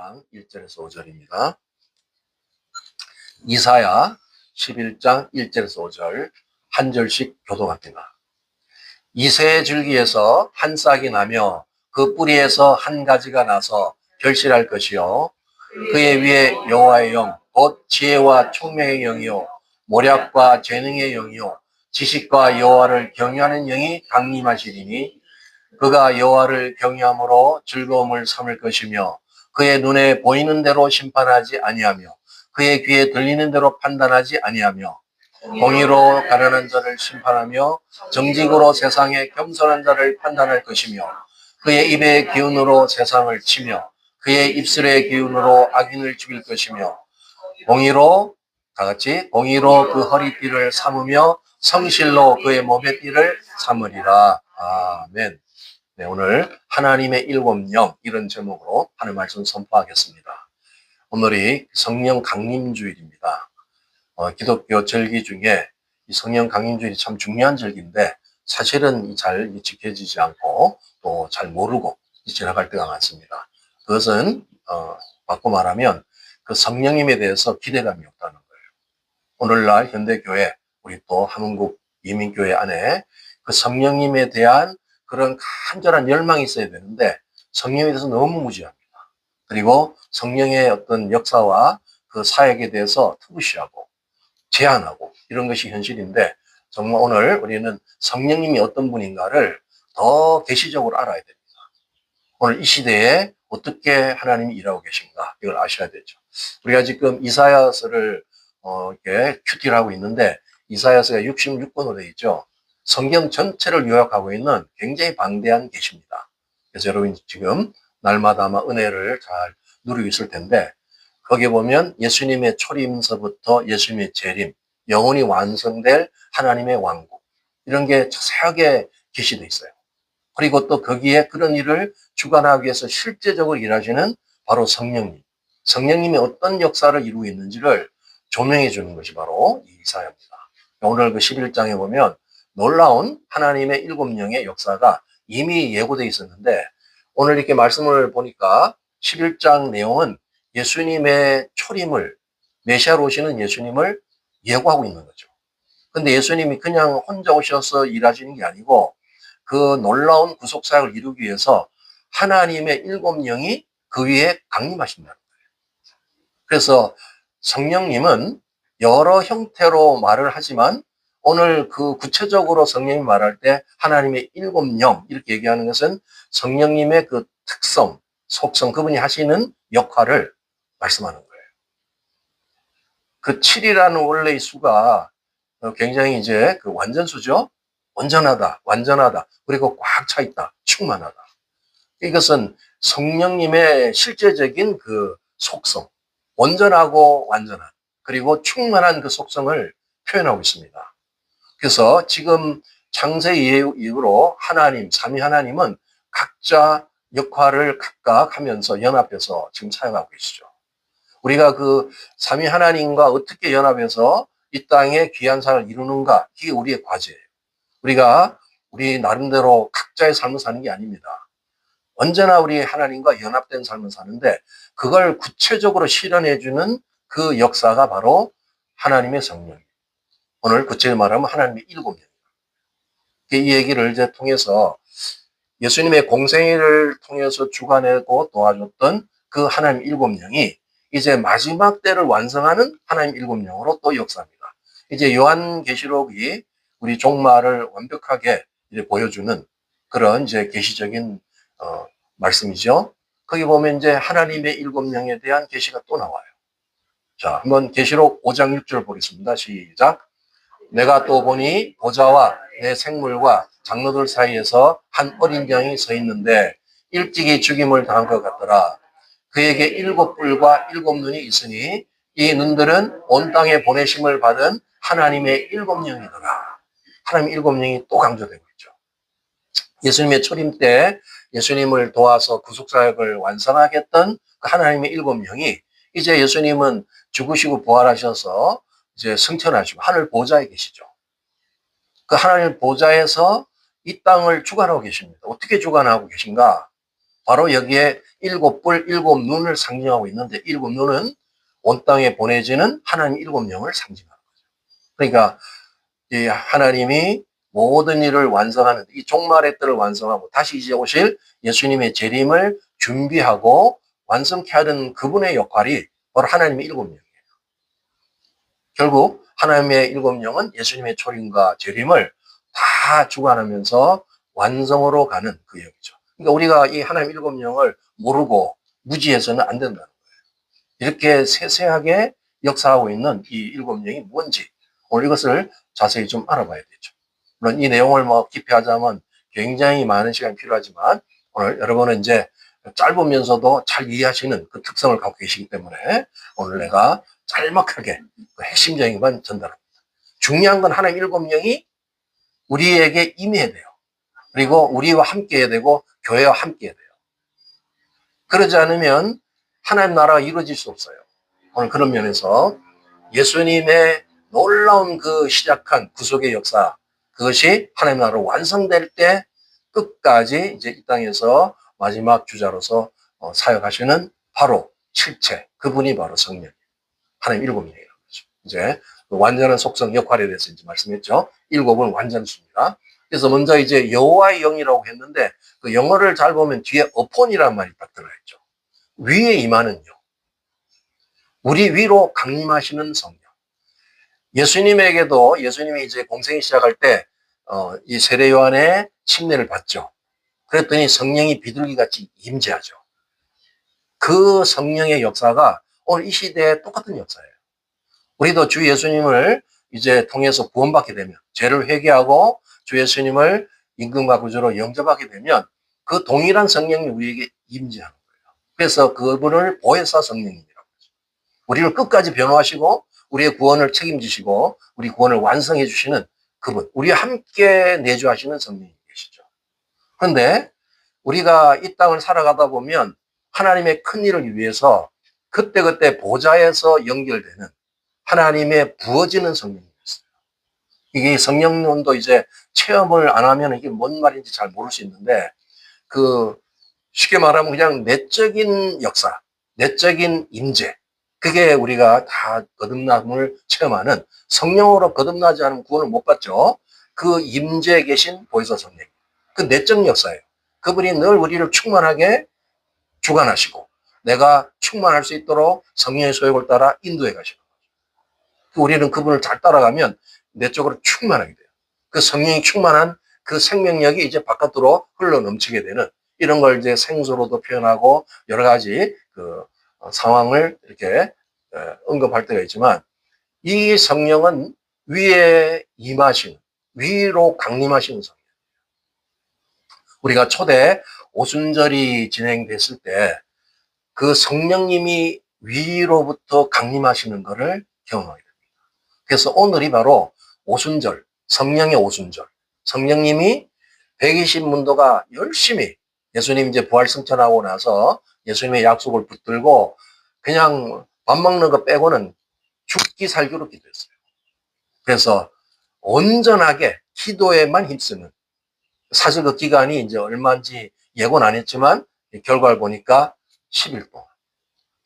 11장 1절에서 5절입니다. 이사야 11장 1절에서 5절 한 절씩 교독합니다. 이새의 줄기에서 한 싹이 나며 그 뿌리에서 한 가지가 나서 결실할 것이요 그의 위에 여호와의 영 곧 지혜와 총명의 영이요 모략과 재능의 영이요 지식과 여호와를 경외하는 영이 강림하시리니 그가 여호와를 경외함으로 즐거움을 삼을 것이며 그의 눈에 보이는 대로 심판하지 아니하며 그의 귀에 들리는 대로 판단하지 아니하며 공의로 가난한 자를 심판하며 정직으로 세상에 겸손한 자를 판단할 것이며 그의 입의 기운으로 세상을 치며 그의 입술의 기운으로 악인을 죽일 것이며 공의로 다같이 공의로 그 허리띠를 삼으며 성실로 그의 몸의 띠를 삼으리라. 아멘. 네, 오늘 하나님의 일곱 영 이런 제목으로 하는 말씀 선포하겠습니다. 오늘이 성령 강림주일입니다. 기독교 절기 중에 이 성령 강림주일이 참 중요한 절기인데 사실은 잘 지켜지지 않고 또 잘 모르고 지나갈 때가 많습니다. 그것은 바꿔 말하면 그 성령님에 대해서 기대감이 없다는 거예요. 오늘날 현대교회 우리 또 한국 이민교회 안에 그 성령님에 대한 그런 간절한 열망이 있어야 되는데 성령에 대해서 너무 무지합니다. 그리고 성령의 어떤 역사와 그 사역에 대해서 투시하고 제한하고 이런 것이 현실인데 정말 오늘 우리는 성령님이 어떤 분인가를 더 계시적으로 알아야 됩니다. 오늘 이 시대에 어떻게 하나님이 일하고 계신가 이걸 아셔야 되죠. 우리가 지금 이사야서를 이렇게 큐티를 하고 있는데 이사야서가 66권으로 되어 있죠. 성경 전체를 요약하고 있는 굉장히 방대한 계시입니다. 그래서 여러분 지금 날마다 아마 은혜를 잘 누리고 있을 텐데 거기에 보면 예수님의 초림서부터 예수님의 재림, 영원히 완성될 하나님의 왕국 이런 게 자세하게 계시되어 있어요. 그리고 또 거기에 그런 일을 주관하기 위해서 실제적으로 일하시는 바로 성령님. 성령님이 어떤 역사를 이루고 있는지를 조명해 주는 것이 바로 이사야입니다. 오늘 그 11장에 보면 놀라운 하나님의 일곱 영의 역사가 이미 예고되어 있었는데 오늘 이렇게 말씀을 보니까 11장 내용은 예수님의 초림을 메시아로 오시는 예수님을 예고하고 있는 거죠. 근데 예수님이 그냥 혼자 오셔서 일하시는 게 아니고 그 놀라운 구속사역을 이루기 위해서 하나님의 일곱 영이 그 위에 강림하신다는 거예요. 그래서 성령님은 여러 형태로 말을 하지만 오늘 그 구체적으로 성령이 말할 때 하나님의 일곱 영 이렇게 얘기하는 것은 성령님의 그 특성, 속성, 그분이 하시는 역할을 말씀하는 거예요. 그 7이라는 원래의 수가 굉장히 이제 그 완전수죠. 온전하다, 완전하다, 그리고 꽉 차 있다, 충만하다. 이것은 성령님의 실제적인 그 속성, 온전하고 완전한, 그리고 충만한 그 속성을 표현하고 있습니다. 그래서 지금 창세 이후로 하나님, 삼위 하나님은 각자 역할을 각각 하면서 연합해서 지금 사용하고 계시죠. 우리가 그 삼위 하나님과 어떻게 연합해서 이 땅에 귀한 삶을 이루는가, 이게 우리의 과제예요. 우리가 우리 나름대로 각자의 삶을 사는 게 아닙니다. 언제나 우리 하나님과 연합된 삶을 사는데 그걸 구체적으로 실현해주는 그 역사가 바로 하나님의 성령. 오늘 구체적으로 말하면 하나님의 일곱 영입니다. 이 얘기를 이제 통해서 예수님의 공생애를 통해서 주관하고 도와줬던 그 하나님 일곱 영이 이제 마지막 때를 완성하는 하나님 일곱 영으로 또 역사합니다. 이제 요한계시록이 우리 종말을 완벽하게 이제 보여주는 그런 이제 계시적인 말씀이죠. 거기 보면 이제 하나님의 일곱 영에 대한 계시가 또 나와요. 자, 한번 계시록 5장 6절 보겠습니다. 시작. 내가 또 보니 보좌와 내 생물과 장로들 사이에서 한 어린 양이 서 있는데 일찍이 죽임을 당한 것 같더라. 그에게 일곱 뿔과 일곱 눈이 있으니 이 눈들은 온 땅에 보내심을 받은 하나님의 일곱 영이더라. 하나님의 일곱 영이 또 강조되고 있죠. 예수님의 초림 때 예수님을 도와서 구속사역을 완성하겠던 그 하나님의 일곱 영이 이제 예수님은 죽으시고 부활하셔서 이제 승천하시고 하늘 보좌에 계시죠. 그 하나님 보좌에서 이 땅을 주관하고 계십니다. 어떻게 주관하고 계신가? 바로 여기에 일곱 뿔, 일곱 눈을 상징하고 있는데 일곱 눈은 온 땅에 보내지는 하나님 일곱 영을 상징하는 거죠. 그러니까 이 하나님이 모든 일을 완성하는 이 종말의 때를 완성하고 다시 이제 오실 예수님의 재림을 준비하고 완성케 하는 그분의 역할이 바로 하나님의 일곱 영이에요. 결국 하나님의 일곱 영은 예수님의 초림과 재림을 다 주관하면서 완성으로 가는 그 영이죠. 그러니까 우리가 이 하나님 일곱 영을 모르고 무지해서는 안 된다는 거예요. 이렇게 세세하게 역사하고 있는 이 일곱 영이 뭔지 오늘 이것을 자세히 좀 알아봐야 되죠. 물론 이 내용을 뭐 깊이 하자면 굉장히 많은 시간이 필요하지만 오늘 여러분은 이제 짧으면서도 잘 이해하시는 그 특성을 갖고 계시기 때문에 오늘 내가 짤막하게 그 핵심적인 것만 전달합니다. 중요한 건 하나님 일곱 영이 우리에게 임해야 돼요. 그리고 우리와 함께 해야 되고 교회와 함께 해야 돼요. 그러지 않으면 하나님 나라가 이루어질 수 없어요. 오늘 그런 면에서 예수님의 놀라운 그 시작한 구속의 역사, 그것이 하나님 나라로 완성될 때 끝까지 이제 이 땅에서 마지막 주자로서 사역하시는 바로 실체, 그분이 바로 성령, 하나님 일곱 명이라는 거죠. 이제 그 완전한 속성 역할에 대해서 이제 말씀했죠. 일곱은 완전수입니다. 그래서 먼저 이제 여호와의 영이라고 했는데 그 영어를 잘 보면 뒤에 어폰이라는 말이 딱 들어가 있죠. 위에 임하는 영. 우리 위로 강림하시는 성령. 예수님에게도 예수님이 이제 공생이 시작할 때 이 세례 요한의 침례를 받죠. 그랬더니 성령이 비둘기같이 임재하죠. 그 성령의 역사가 오늘 이 시대에 똑같은 역사예요. 우리도 주 예수님을 이제 통해서 구원받게 되면 죄를 회개하고 주 예수님을 임금과 구주로 영접하게 되면 그 동일한 성령이 우리에게 임재하는 거예요. 그래서 그분을 보혜사 성령님이라고 하죠. 우리를 끝까지 변호하시고 우리의 구원을 책임지시고 우리 구원을 완성해 주시는 그분, 우리와 함께 내주하시는 성령이 계시죠. 그런데 우리가 이 땅을 살아가다 보면 하나님의 큰 일을 위해서 그때그때 보좌에서 연결되는 하나님의 부어지는 성령이 있어요. 이게 성령론도 이제 체험을 안 하면 이게 뭔 말인지 잘 모를 수 있는데 그 쉽게 말하면 그냥 내적인 역사, 내적인 임재, 그게 우리가 다 거듭남을 체험하는 성령으로 거듭나지 않으면 구원을 못 받죠. 그 임재에 계신 보혜사 성령, 그 내적 역사예요. 그분이 늘 우리를 충만하게 주관하시고 내가 충만할 수 있도록 성령의 소욕을 따라 인도해 가시는 거죠. 우리는 그분을 잘 따라가면 내적으로 충만하게 돼요. 그 성령이 충만한 그 생명력이 이제 바깥으로 흘러 넘치게 되는 이런 걸 이제 생수로도 표현하고 여러 가지 그 상황을 이렇게 언급할 때가 있지만 이 성령은 위에 임하시는, 위로 강림하시는 성령. 우리가 초대 오순절이 진행됐을 때 그 성령님이 위로부터 강림하시는 것을 경험하게 됩니다. 그래서 오늘이 바로 오순절, 성령의 오순절. 성령님이 120문도가 열심히 예수님 이제 부활 승천하고 나서 예수님의 약속을 붙들고 그냥 밥 먹는 거 빼고는 죽기 살기로 기도했어요. 그래서 온전하게 기도에만 힘쓰는, 사실 그 기간이 이제 얼마인지 예고는 안 했지만 결과를 보니까 10일 동안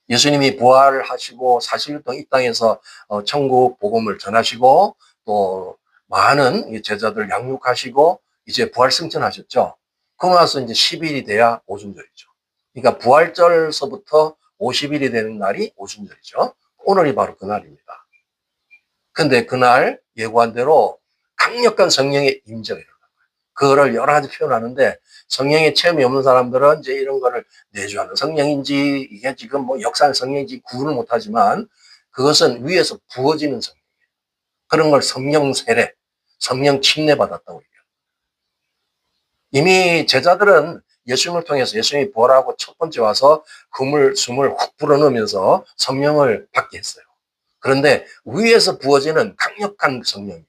예수님이 부활하시고 40일 동안 이 땅에서 천국 복음을 전하시고 또 많은 제자들 양육하시고 이제 부활 승천하셨죠. 그러고 나서 이제 10일이 돼야 오순절이죠. 그러니까 부활절서부터 50일이 되는 날이 오순절이죠. 오늘이 바로 그날입니다. 근데 그날 예고한 대로 강력한 성령의 임재가 일어나요. 그거를 여러 가지 표현하는데 성령의 체험이 없는 사람들은 이제 이런 거를 내주하는 성령인지 이게 지금 뭐 역사의 성령인지 구분을 못하지만 그것은 위에서 부어지는 성령이에요. 그런 걸 성령 세례, 성령 침례 받았다고 얘기해요. 이미 제자들은 예수님을 통해서 예수님이 부활하고 첫 번째 와서 숨을 훅 불어넣으면서 성령을 받게 했어요. 그런데 위에서 부어지는 강력한 성령,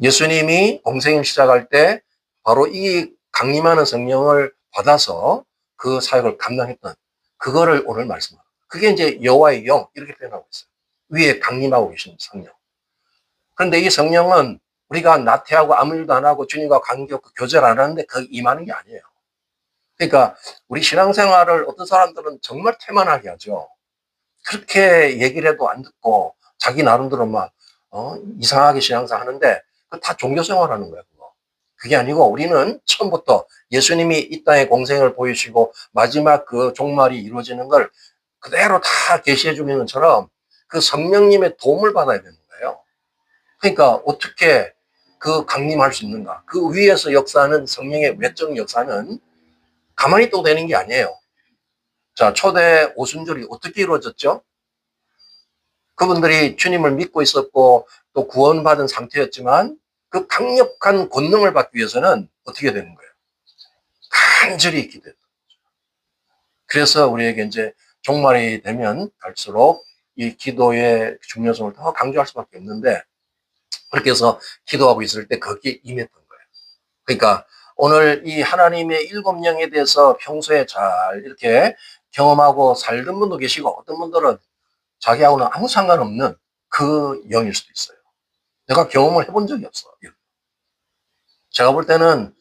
예수님이 공생을 시작할 때 바로 이 강림하는 성령을 받아서 그 사역을 감당했던 그거를 오늘 말씀합니다. 그게 이제 여호와의 영 이렇게 표현하고 있어요. 위에 강림하고 계신 성령. 그런데 이 성령은 우리가 나태하고 아무 일도 안 하고 주님과 관계 없고 교제를 안 하는데 그 임하는 게 아니에요. 그러니까 우리 신앙생활을 어떤 사람들은 정말 태만하게 하죠. 그렇게 얘기를 해도 안 듣고 자기 나름대로 막 이상하게 신앙생활 하는데 그 다 종교생활 하는 거야, 그거. 그게 아니고 우리는 처음부터 예수님이 이 땅에 공생을 보이시고 마지막 그 종말이 이루어지는 걸 그대로 다 계시해 주는 것처럼 그 성령님의 도움을 받아야 되는 거예요. 그러니까 어떻게 그 강림할 수 있는가? 그 위에서 역사하는 성령의 외적 역사는 가만히 또 되는 게 아니에요. 자, 초대 오순절이 어떻게 이루어졌죠? 그분들이 주님을 믿고 있었고 또 구원받은 상태였지만 그 강력한 권능을 받기 위해서는 어떻게 되는 거예요? 간절히 기도해요. 그래서 우리에게 이제 종말이 되면 갈수록 이 기도의 중요성을 더 강조할 수밖에 없는데 그렇게 해서 기도하고 있을 때 거기에 임했던 거예요. 그러니까 오늘 이 하나님의 일곱 영에 대해서 평소에 잘 이렇게 경험하고 살던 분도 계시고 어떤 분들은 자기하고는 아무 상관없는 그 영일 수도 있어요. 내가 경험을 해본 적이 없어. 제가 볼 때는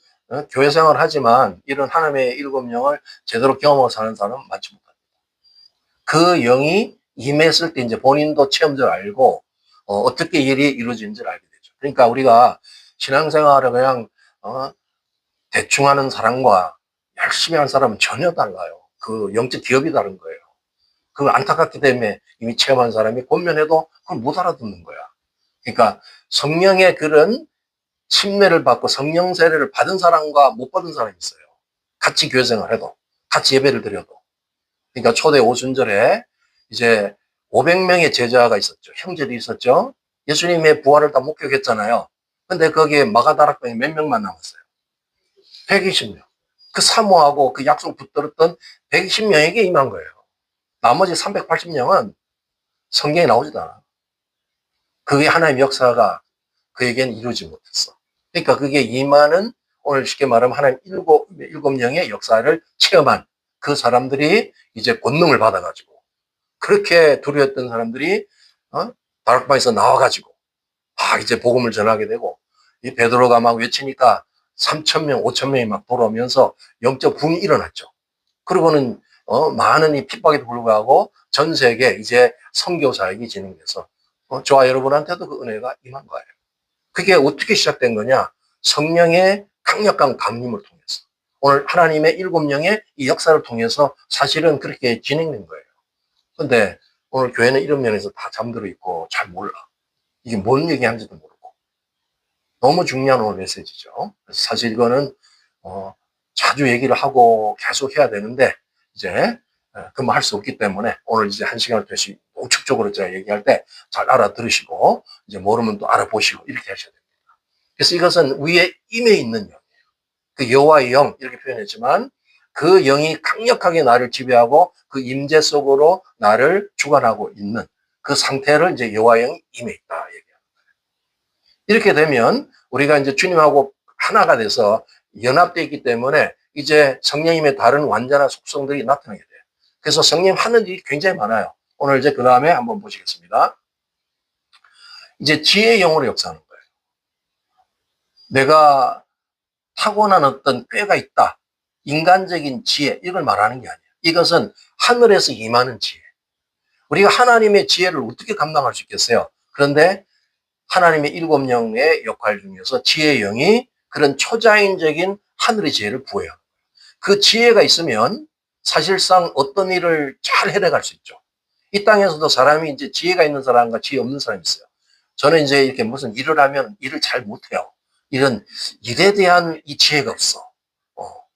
교회 생활을 하지만 이런 하나님의 일곱 영을 제대로 경험하고 사는 사람은 많지 못합니다. 그 영이 임했을 때 이제 본인도 체험적으로 알고 어떻게 일이 이루어지는지를 알게 되죠. 그러니까 우리가 신앙생활을 그냥 대충 하는 사람과 열심히 하는 사람은 전혀 달라요. 그 영적 기업이 다른 거예요. 그 안타깝기 때문에 이미 체험한 사람이 권면해도 그걸 못 알아듣는 거야. 그러니까 성령의 그런 침례를 받고 성령 세례를 받은 사람과 못 받은 사람이 있어요. 같이 교회 생활해도, 같이 예배를 드려도. 그러니까 초대 오순절에 이제 500명의 제자가 있었죠. 형제들이 있었죠. 예수님의 부활을 다 목격했잖아요. 근데 거기에 마가다락방에 몇 명만 남았어요. 120명. 그 사모하고 그 약속 붙들었던 120명에게 임한 거예요. 나머지 380명은 성경에 나오지도 않아. 그게 하나님의 역사가 그에게는 이루어지지 못했어. 그러니까 그게 임하는 오늘 쉽게 말하면 하나님 일곱 영의 역사를 체험한 그 사람들이 이제 권능을 받아가지고 그렇게 두려웠던 사람들이 다락방에서 나와가지고 이제 복음을 전하게 되고 이 베드로가 막 외치니까 3,000명, 5,000명이 막 돌아오면서 영적 붕이 일어났죠. 그리고는 많은 이 핍박에도 불구하고 전 세계 이제 선교 사역이 진행돼서 저와 여러분한테도 그 은혜가 임한 거예요. 그게 어떻게 시작된 거냐? 성령의 강력한 강림을 통해서. 오늘 하나님의 일곱 영의 이 역사를 통해서 사실은 그렇게 진행된 거예요. 근데 오늘 교회는 이런 면에서 다 잠들어 있고 잘 몰라. 이게 뭔 얘기하는지도 모르고. 너무 중요한 오늘 메시지죠. 그래서 사실 이거는 자주 얘기를 하고 계속 해야 되는데 이제 그만 할 수 없기 때문에 오늘 이제 한 시간을 되시 우측적으로 제가 얘기할 때 잘 알아들으시고 이제 모르면 또 알아보시고 이렇게 하셔야 됩니다. 그래서 이것은 위에 임해 있는 영이에요. 그 여호와의 영 이렇게 표현했지만 그 영이 강력하게 나를 지배하고 그 임재 속으로 나를 주관하고 있는 그 상태를 이제 여호와의 영이 임해 있다 얘기합니다. 이렇게 되면 우리가 이제 주님하고 하나가 돼서 연합되어 있기 때문에 이제 성령님의 다른 완전한 속성들이 나타나게 돼요. 그래서 성령 하는 일이 굉장히 많아요. 오늘 이제 그 다음에 한번 보시겠습니다. 이제 지혜의 영으로 역사하는 거예요. 내가 타고난 어떤 꾀가 있다. 인간적인 지혜, 이걸 말하는 게 아니에요. 이것은 하늘에서 임하는 지혜. 우리가 하나님의 지혜를 어떻게 감당할 수 있겠어요? 그런데 하나님의 일곱 영의 역할 중에서 지혜의 영이 그런 초자연적인 하늘의 지혜를 부여해요. 그 지혜가 있으면 사실상 어떤 일을 잘 해내갈 수 있죠. 이 땅에서도 사람이 이제 지혜가 있는 사람과 지혜 없는 사람이 있어요. 저는 이제 이렇게 무슨 일을 하면 일을 잘 못해요. 이런 일에 대한 이 지혜가 없어.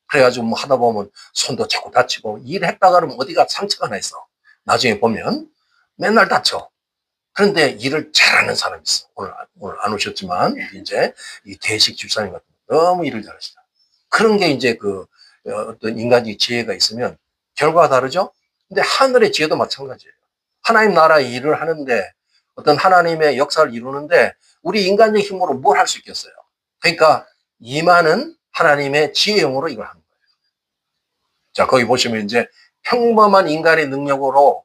그래가지고 뭐 하다 보면 손도 자꾸 다치고 일했다 그러면 어디가 상처가 나 있어. 나중에 보면 맨날 다쳐. 그런데 일을 잘하는 사람이 있어. 오늘 안 오셨지만 이제 이 대식 집사님 같은 너무 일을 잘하시다. 그런 게 이제 그 어떤 인간의 지혜가 있으면 결과가 다르죠. 근데 하늘의 지혜도 마찬가지예요. 하나님 나라의 일을 하는데 어떤 하나님의 역사를 이루는데 우리 인간의 힘으로 뭘 할 수 있겠어요? 그러니까 임하는 하나님의 지혜용으로 이걸 하는 거예요. 자, 거기 보시면 이제 평범한 인간의 능력으로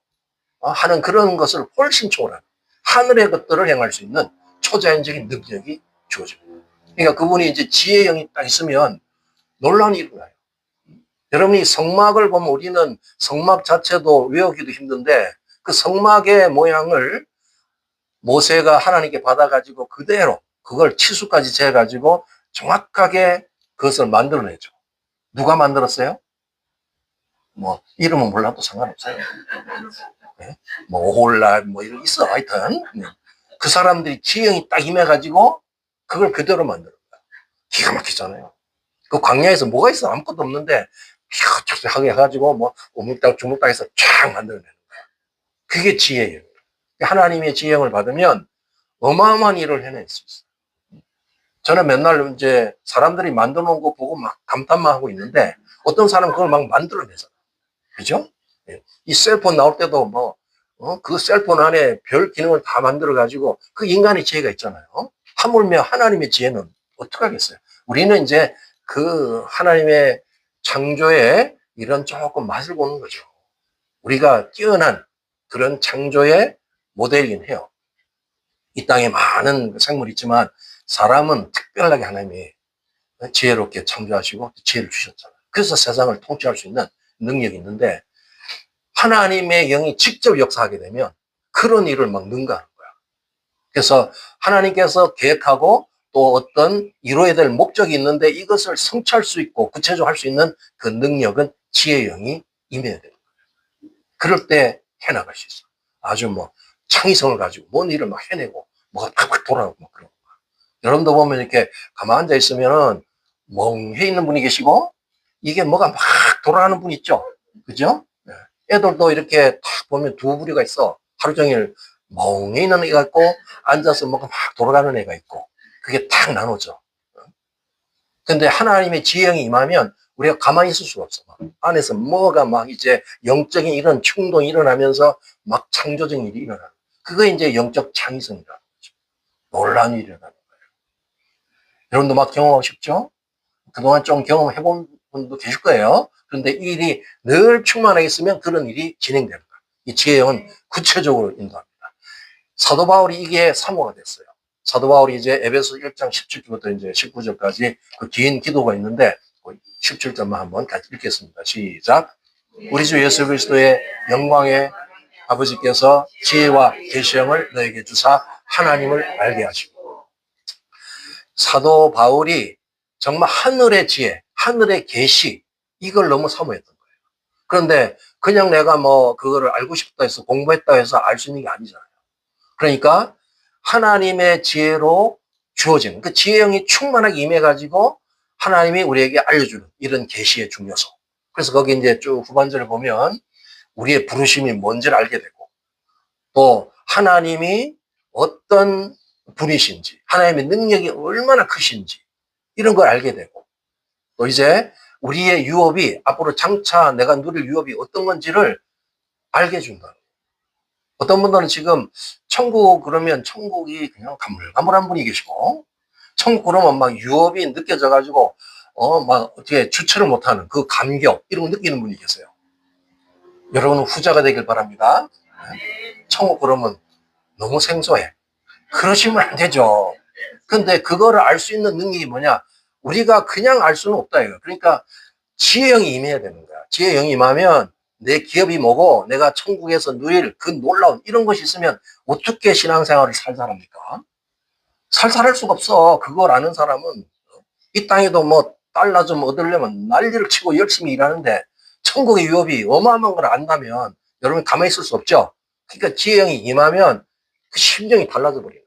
하는 그런 것을 훨씬 초월한 하늘의 것들을 행할 수 있는 초자연적인 능력이 주어집니다. 그러니까 그분이 이제 지혜형이 딱 있으면 놀라운 일이 나요. 여러분이 성막을 보면 우리는 성막 자체도 외우기도 힘든데 그 성막의 모양을 모세가 하나님께 받아가지고 그대로 그걸 치수까지 재가지고 정확하게 그것을 만들어내죠. 누가 만들었어요? 뭐 이름은 몰라도 상관없어요. 네? 뭐 오홀라 뭐 이런 있어 하여튼 그 사람들이 지형이 딱 임해가지고 그걸 그대로 만드는 거야. 기가 막히잖아요. 그 광야에서 뭐가 있어? 아무것도 없는데 휘어하게 해가지고 뭐 우물딱 주물딱 해서 쫙 만들어내는 거야. 그게 지혜예요. 하나님의 지형을 받으면 어마어마한 일을 해낼 수 있어요. 저는 맨날 이제 사람들이 만들어 놓은 거 보고 막 감탄만 하고 있는데 어떤 사람은 그걸 막 만들어내잖아. 그죠? 이 셀폰 나올 때도 뭐, 그 셀폰 안에 별 기능을 다 만들어가지고 그 인간의 지혜가 있잖아요. 하물며 하나님의 지혜는 어떡하겠어요? 우리는 이제 그 하나님의 창조에 이런 조금 맛을 보는 거죠. 우리가 뛰어난 그런 창조의 모델이긴 해요. 이 땅에 많은 생물이 있지만 사람은 특별하게 하나님이 지혜롭게 창조하시고 지혜를 주셨잖아요. 그래서 세상을 통치할 수 있는 능력이 있는데 하나님의 영이 직접 역사하게 되면 그런 일을 막 능가하는 거야. 그래서 하나님께서 계획하고 또 어떤 이루어야 될 목적이 있는데 이것을 성취할 수 있고 구체적으로 할 수 있는 그 능력은 지혜의 영이 임해야 되는 거예요. 그럴 때 해나갈 수 있어. 아주 뭐 창의성을 가지고 뭔 일을 막 해내고 뭐가 팍팍 돌아가고 막 그런 거야. 여러분도 보면 이렇게 가만히 앉아 있으면은 멍해 있는 분이 계시고 이게 뭐가 막 돌아가는 분 있죠. 그죠? 애들도 이렇게 딱 보면 두 부류가 있어. 하루 종일 멍해 있는 애가 있고 앉아서 뭐가 막 돌아가는 애가 있고 그게 딱 나눠져. 근데 하나님의 지혜형이 임하면 우리가 가만히 있을 수가 없어. 막 안에서 뭐가 막 이제 영적인 이런 충동이 일어나면서 막 창조적인 일이 일어나는. 그게 이제 영적 창의성이라는 거죠. 놀라운 일이 일어나는 거예요. 여러분도 막 경험하고 싶죠? 그동안 좀 경험해본 분도 계실 거예요. 그런데 이 일이 늘 충만하게 있으면 그런 일이 진행되는 거예요. 이 지혜형은 구체적으로 인도합니다. 사도 바울이 이게 사모가 됐어요. 사도 바울이 이제 에베소 1장 17절부터 이제 19절까지 그 긴 기도가 있는데 17절만 한번 같이 읽겠습니다. 시작. 우리 주 예수 그리스도의 영광의 아버지께서 지혜와 계시형을 너에게 주사 하나님을 알게 하시고 사도 바울이 정말 하늘의 지혜, 하늘의 계시 이걸 너무 사모했던 거예요. 그런데 그냥 내가 뭐 그거를 알고 싶다 해서 공부했다 해서 알 수 있는 게 아니잖아요. 그러니까 하나님의 지혜로 주어지는 그 지혜형이 충만하게 임해가지고 하나님이 우리에게 알려주는 이런 계시의 중요성. 그래서 거기 이제 쭉 후반절을 보면 우리의 부르심이 뭔지를 알게 되고 또 하나님이 어떤 분이신지 하나님의 능력이 얼마나 크신지 이런 걸 알게 되고 또 이제 우리의 유업이 앞으로 장차 내가 누릴 유업이 어떤 건지를 알게 해준다. 어떤 분들은 지금 천국 그러면 천국이 그냥 가물가물한 분이 계시고 천국 그러면 막 유업이 느껴져가지고 막 어떻게 주체를 못하는 그 감격 이런 거 느끼는 분이 계세요. 여러분은 후자가 되길 바랍니다. 천국 그러면 너무 생소해. 그러시면 안 되죠. 근데 그거를 알 수 있는 능력이 뭐냐? 우리가 그냥 알 수는 없다 이거. 그러니까 지혜형이 임해야 되는 거야. 지혜형이 임하면 내 기업이 뭐고 내가 천국에서 누릴 그 놀라운 이런 것이 있으면 어떻게 신앙생활을 살살합니까? 살살할 수가 없어. 그걸 아는 사람은 이 땅에도 뭐 달러 좀 얻으려면 난리를 치고 열심히 일하는데 천국의 유업이 어마어마한 걸 안다면 여러분 가만히 있을 수 없죠. 그러니까 지혜형이 임하면 그 심정이 달라져 버리는 거야.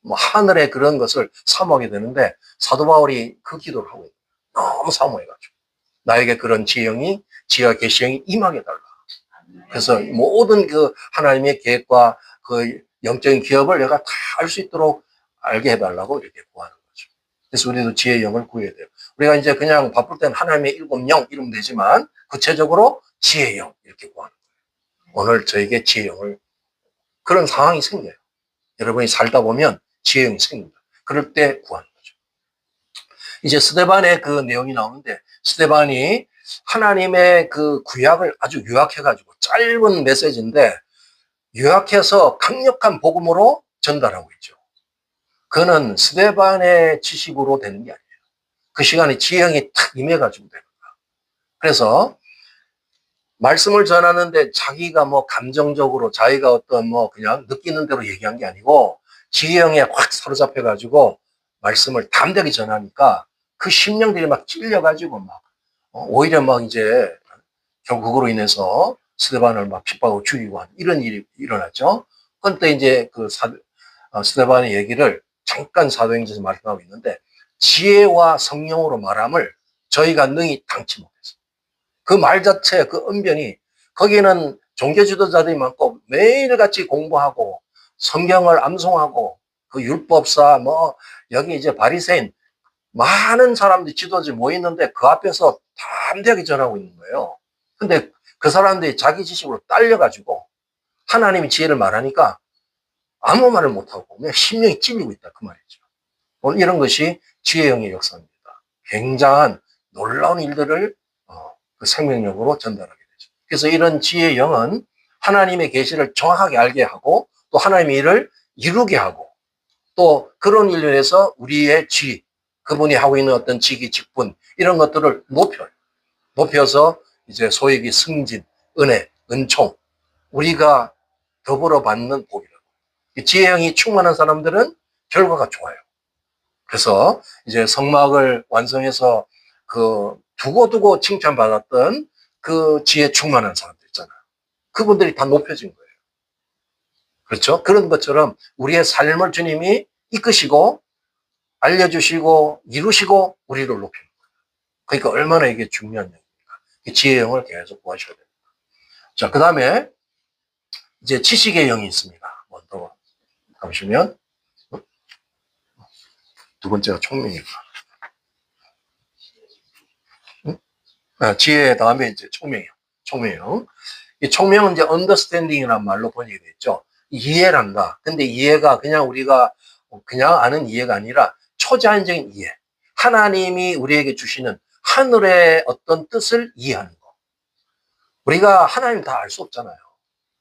뭐 하늘의 그런 것을 사모하게 되는데 사도 바울이 그 기도를 하고 있는 거야. 너무 사모해가지고 나에게 그런 지혜형이 지혜와 계시형이 임하게 달라. 그래서 모든 그 하나님의 계획과 그 영적인 기업을 내가 다 알 수 있도록 알게 해달라고 이렇게 구하는 거죠. 그래서 우리도 지혜의 영을 구해야 돼요. 우리가 이제 그냥 바쁠 때는 하나님의 일곱 영 이러면 되지만 구체적으로 지혜의 영 이렇게 구하는 거예요. 오늘 저에게 지혜의 영을 그런 상황이 생겨요. 여러분이 살다 보면 지혜의 영이 생깁니다. 그럴 때 구하는 거죠. 이제 스데반의 그 내용이 나오는데 스데반이 하나님의 그 구약을 아주 요약해가지고 짧은 메시지인데 요약해서 강력한 복음으로 전달하고 있죠. 그거는 스데반의 지식으로 되는 게 아니에요. 그 시간에 지혜형이 탁 임해가지고 되는 거야. 그래서 말씀을 전하는데 자기가 뭐 감정적으로 자기가 어떤 뭐 그냥 느끼는 대로 얘기한 게 아니고 지혜형에 확 사로잡혀가지고 말씀을 담대하게 전하니까 그 심령들이 막 찔려가지고 막 오히려 막 이제 결국으로 인해서 스데반을 막 핍박하고 죽이고 하는 이런 일이 일어났죠. 그때 이제 그 스데반의 얘기를 잠깐 사도행전에서 말씀하고 있는데 지혜와 성령으로 말함을 저희가 능히 당치 못했어요. 그 말 자체, 그 언변이 거기는 종교 지도자들이 많고 매일같이 공부하고 성경을 암송하고 그 율법사 뭐 여기 이제 바리새인 많은 사람들이 지도자들이 모여 있는데 그 앞에서 담대하게 전하고 있는 거예요. 근데 그 사람들이 자기 지식으로 딸려가지고 하나님의 지혜를 말하니까 아무 말을 못하고 그냥 심령이 찔리고 있다 그 말이죠. 오늘 이런 것이 지혜형의 역사입니다. 굉장한 놀라운 일들을 그 생명력으로 전달하게 되죠. 그래서 이런 지혜형은 하나님의 계시를 정확하게 알게 하고 또 하나님의 일을 이루게 하고 또 그런 일로 해서 우리의 지, 그분이 하고 있는 어떤 직위, 직분 이런 것들을 높여서 이제 소위 승진, 은혜, 은총 우리가 더불어 받는 복이라고. 지혜형이 충만한 사람들은 결과가 좋아요. 그래서 이제 성막을 완성해서 그 두고두고 칭찬받았던 그 지혜 충만한 사람들 있잖아요. 그분들이 다 높여진 거예요. 그렇죠? 그런 것처럼 우리의 삶을 주님이 이끄시고 알려주시고 이루시고 우리를 높이는 거예요. 그러니까 얼마나 이게 중요한 얘기입니까? 지혜형을 계속 구하셔야 됩니다. 자, 그 다음에 이제 지식의 영이 있습니다. 먼저 보시면 두 번째가 총명이고 지혜 다음에 이제 총명이요. 총명. 이 총명은 이제 understanding이라는 말로 번역이 됐죠. 이해란다. 근데 이해가 그냥 우리가 그냥 아는 이해가 아니라 초자연적인 이해. 하나님이 우리에게 주시는 하늘의 어떤 뜻을 이해하는 거. 우리가 하나님 다 알 수 없잖아요.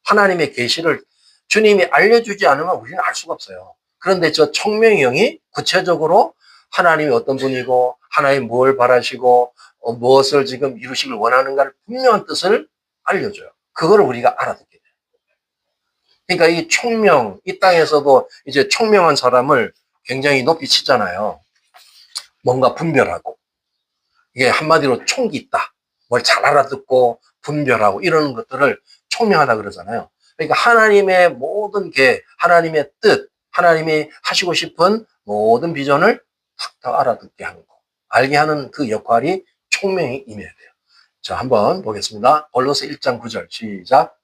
하나님의 계시를 주님이 알려주지 않으면 우리는 알 수가 없어요. 그런데 저 총명의 영이 구체적으로 하나님이 어떤 분이고 하나님 뭘 바라시고 무엇을 지금 이루시길 원하는가를 분명한 뜻을 알려줘요. 그거를 우리가 알아듣게 돼요. 그러니까 이 총명, 이 땅에서도 이제 총명한 사람을 굉장히 높이 치잖아요. 뭔가 분별하고. 이게 한마디로 총기 있다. 뭘 잘 알아듣고 분별하고 이런 것들을 총명하다 그러잖아요. 그러니까 하나님의 모든 계, 하나님의 뜻, 하나님이 하시고 싶은 모든 비전을 탁탁 알아듣게 하는 거. 알게 하는 그 역할이 총명이 임해야 돼요. 자, 한번 보겠습니다. 골로새 1장 9절 시작.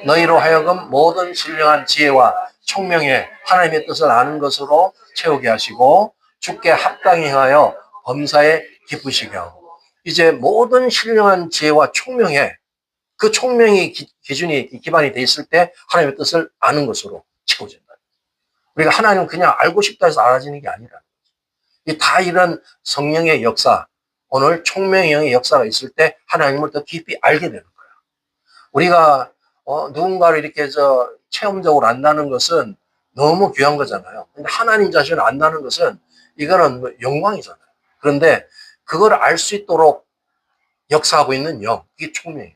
너희로 하여금 모든 신령한 지혜와 총명에 하나님의 뜻을 아는 것으로 채우게 하시고 주께 합당히 행하여 범사에 기쁘시게 하고. 이제 모든 신령한 지혜와 총명에 그 총명이 기준이 기반이 돼 있을 때 하나님의 뜻을 아는 것으로 채워진다. 우리가 하나님은 그냥 알고 싶다 해서 알아지는 게 아니라 다 이런 성령의 역사, 오늘 총명의 영의 역사가 있을 때 하나님을 더 깊이 알게 되는 거야. 우리가 누군가를 이렇게 체험적으로 안다는 것은 너무 귀한 거잖아요. 근데 하나님 자신을 안다는 것은 이거는 뭐 영광이잖아요. 그런데 그걸 알 수 있도록 역사하고 있는 영, 이게 총명이에요.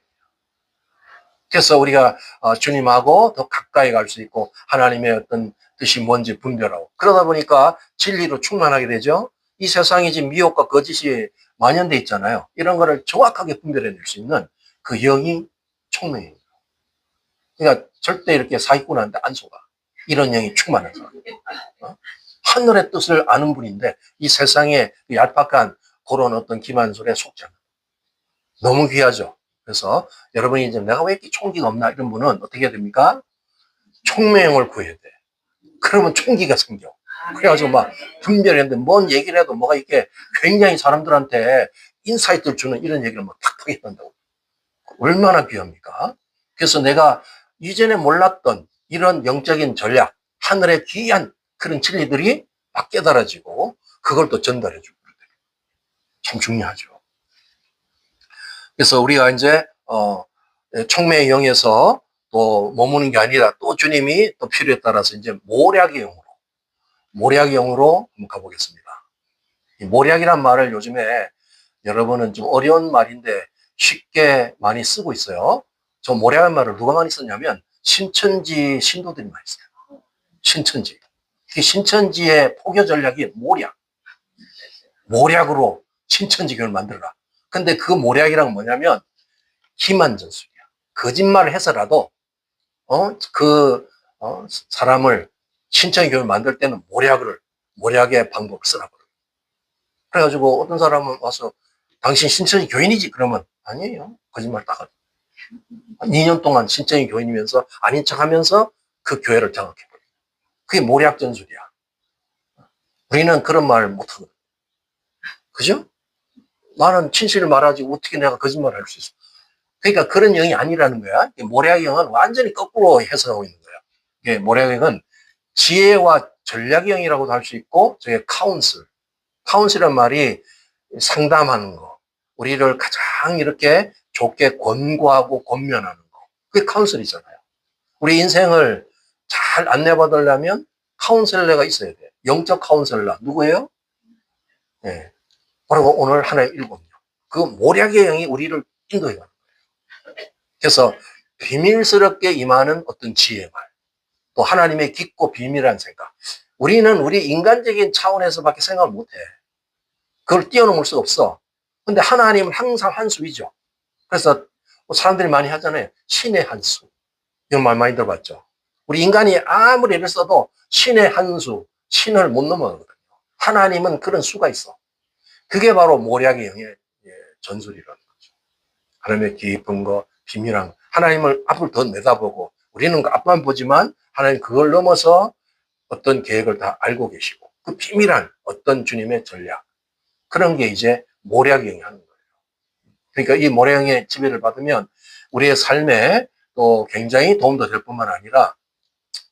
그래서 우리가 주님하고 더 가까이 갈 수 있고 하나님의 어떤 뜻이 뭔지 분별하고 그러다 보니까 진리로 충만하게 되죠. 이 세상에 지금 미혹과 거짓이 만연돼 있잖아요. 이런 거를 정확하게 분별해낼 수 있는 그 영이 총명입니다. 그러니까 절대 이렇게 사기꾼한테 안 속아. 이런 영이 충만한 사람. 하늘의 뜻을 아는 분인데 이 세상에 얄팍한 그런 어떤 기만술에 속지 않는. 너무 귀하죠. 그래서 여러분이 이제 내가 왜 이렇게 총기가 없나 이런 분은 어떻게 해야 됩니까? 총명을 구해야 돼. 그러면 총기가 생겨. 그래가지고 막 분별했는데 뭔 얘기를 해도 뭐가 이렇게 굉장히 사람들한테 인사이트를 주는 이런 얘기를 막 탁탁 해낸다고. 얼마나 귀합니까? 그래서 내가 이전에 몰랐던 이런 영적인 전략, 하늘의 귀한 그런 진리들이 막 깨달아지고 그걸 또 전달해주고 참 중요하죠. 그래서 우리가 이제 총명의 영에서 또 머무는 게 아니라 또 주님이 또 필요에 따라서 이제 모략의 영으로 한번 가보겠습니다. 이 모략이란 말을 요즘에 여러분은 좀 어려운 말인데 쉽게 많이 쓰고 있어요. 저 모략의 말을 누가 많이 썼냐면 신천지 신도들이 많이 써요. 신천지. 그 신천지의 포교 전략이 모략. 모략으로 신천지 교를 만들어라. 근데 그 모략이란 뭐냐면 기만 전술이야. 거짓말을 해서라도 사람을 신천지 교를 만들 때는 모략의 방법을 쓰라고 그래요. 그래가지고 어떤 사람은 와서 당신 신천지 교인이지? 그러면 아니에요. 거짓말 따가. 2년 동안 신천지 교인이면서 아닌 척하면서 그 교회를 장악해버려요. 그게 모략 전술이야. 우리는 그런 말 못하거든. 그죠? 나는 진실을 말하지 어떻게 내가 거짓말을 할 수 있어. 그러니까 그런 영이 아니라는 거야. 모략의 영은 완전히 거꾸로 해석하고 있는 거야. 모략의 영은 지혜와 전략의 영이라고도 할 수 있고 저게 카운슬이란 말이 상담하는 거, 우리를 가장 이렇게 좋게 권고하고 권면하는 거, 그게 카운슬이잖아요. 우리 인생을 잘 안내받으려면 카운셀러가 있어야 돼. 영적 카운셀러 누구예요? 네. 바로 오늘 하나의 일곱요. 그 모략의 영이 우리를 인도해 가는 거예요. 그래서 비밀스럽게 임하는 어떤 지혜말, 또 하나님의 깊고 비밀한 생각. 우리는 우리 인간적인 차원에서밖에 생각을 못해. 그걸 뛰어넘을 수가 없어. 근데 하나님은 항상 한 수이죠. 그래서 사람들이 많이 하잖아요. 신의 한 수. 이런 말 많이 들어봤죠. 우리 인간이 아무리 애를 써도 신의 한 수, 신을 못 넘어가거든요. 하나님은 그런 수가 있어. 그게 바로 모략의 영의 전술이라는 거죠. 하나님의 깊은 거, 비밀한 거. 하나님을 앞을 더 내다보고 우리는 그 앞만 보지만 하나님 그걸 넘어서 어떤 계획을 다 알고 계시고 그 비밀한 어떤 주님의 전략. 그런 게 이제 모략의 영이 하는 거예요. 그러니까 이 모략의 영의 지배를 받으면 우리의 삶에 또 굉장히 도움도 될 뿐만 아니라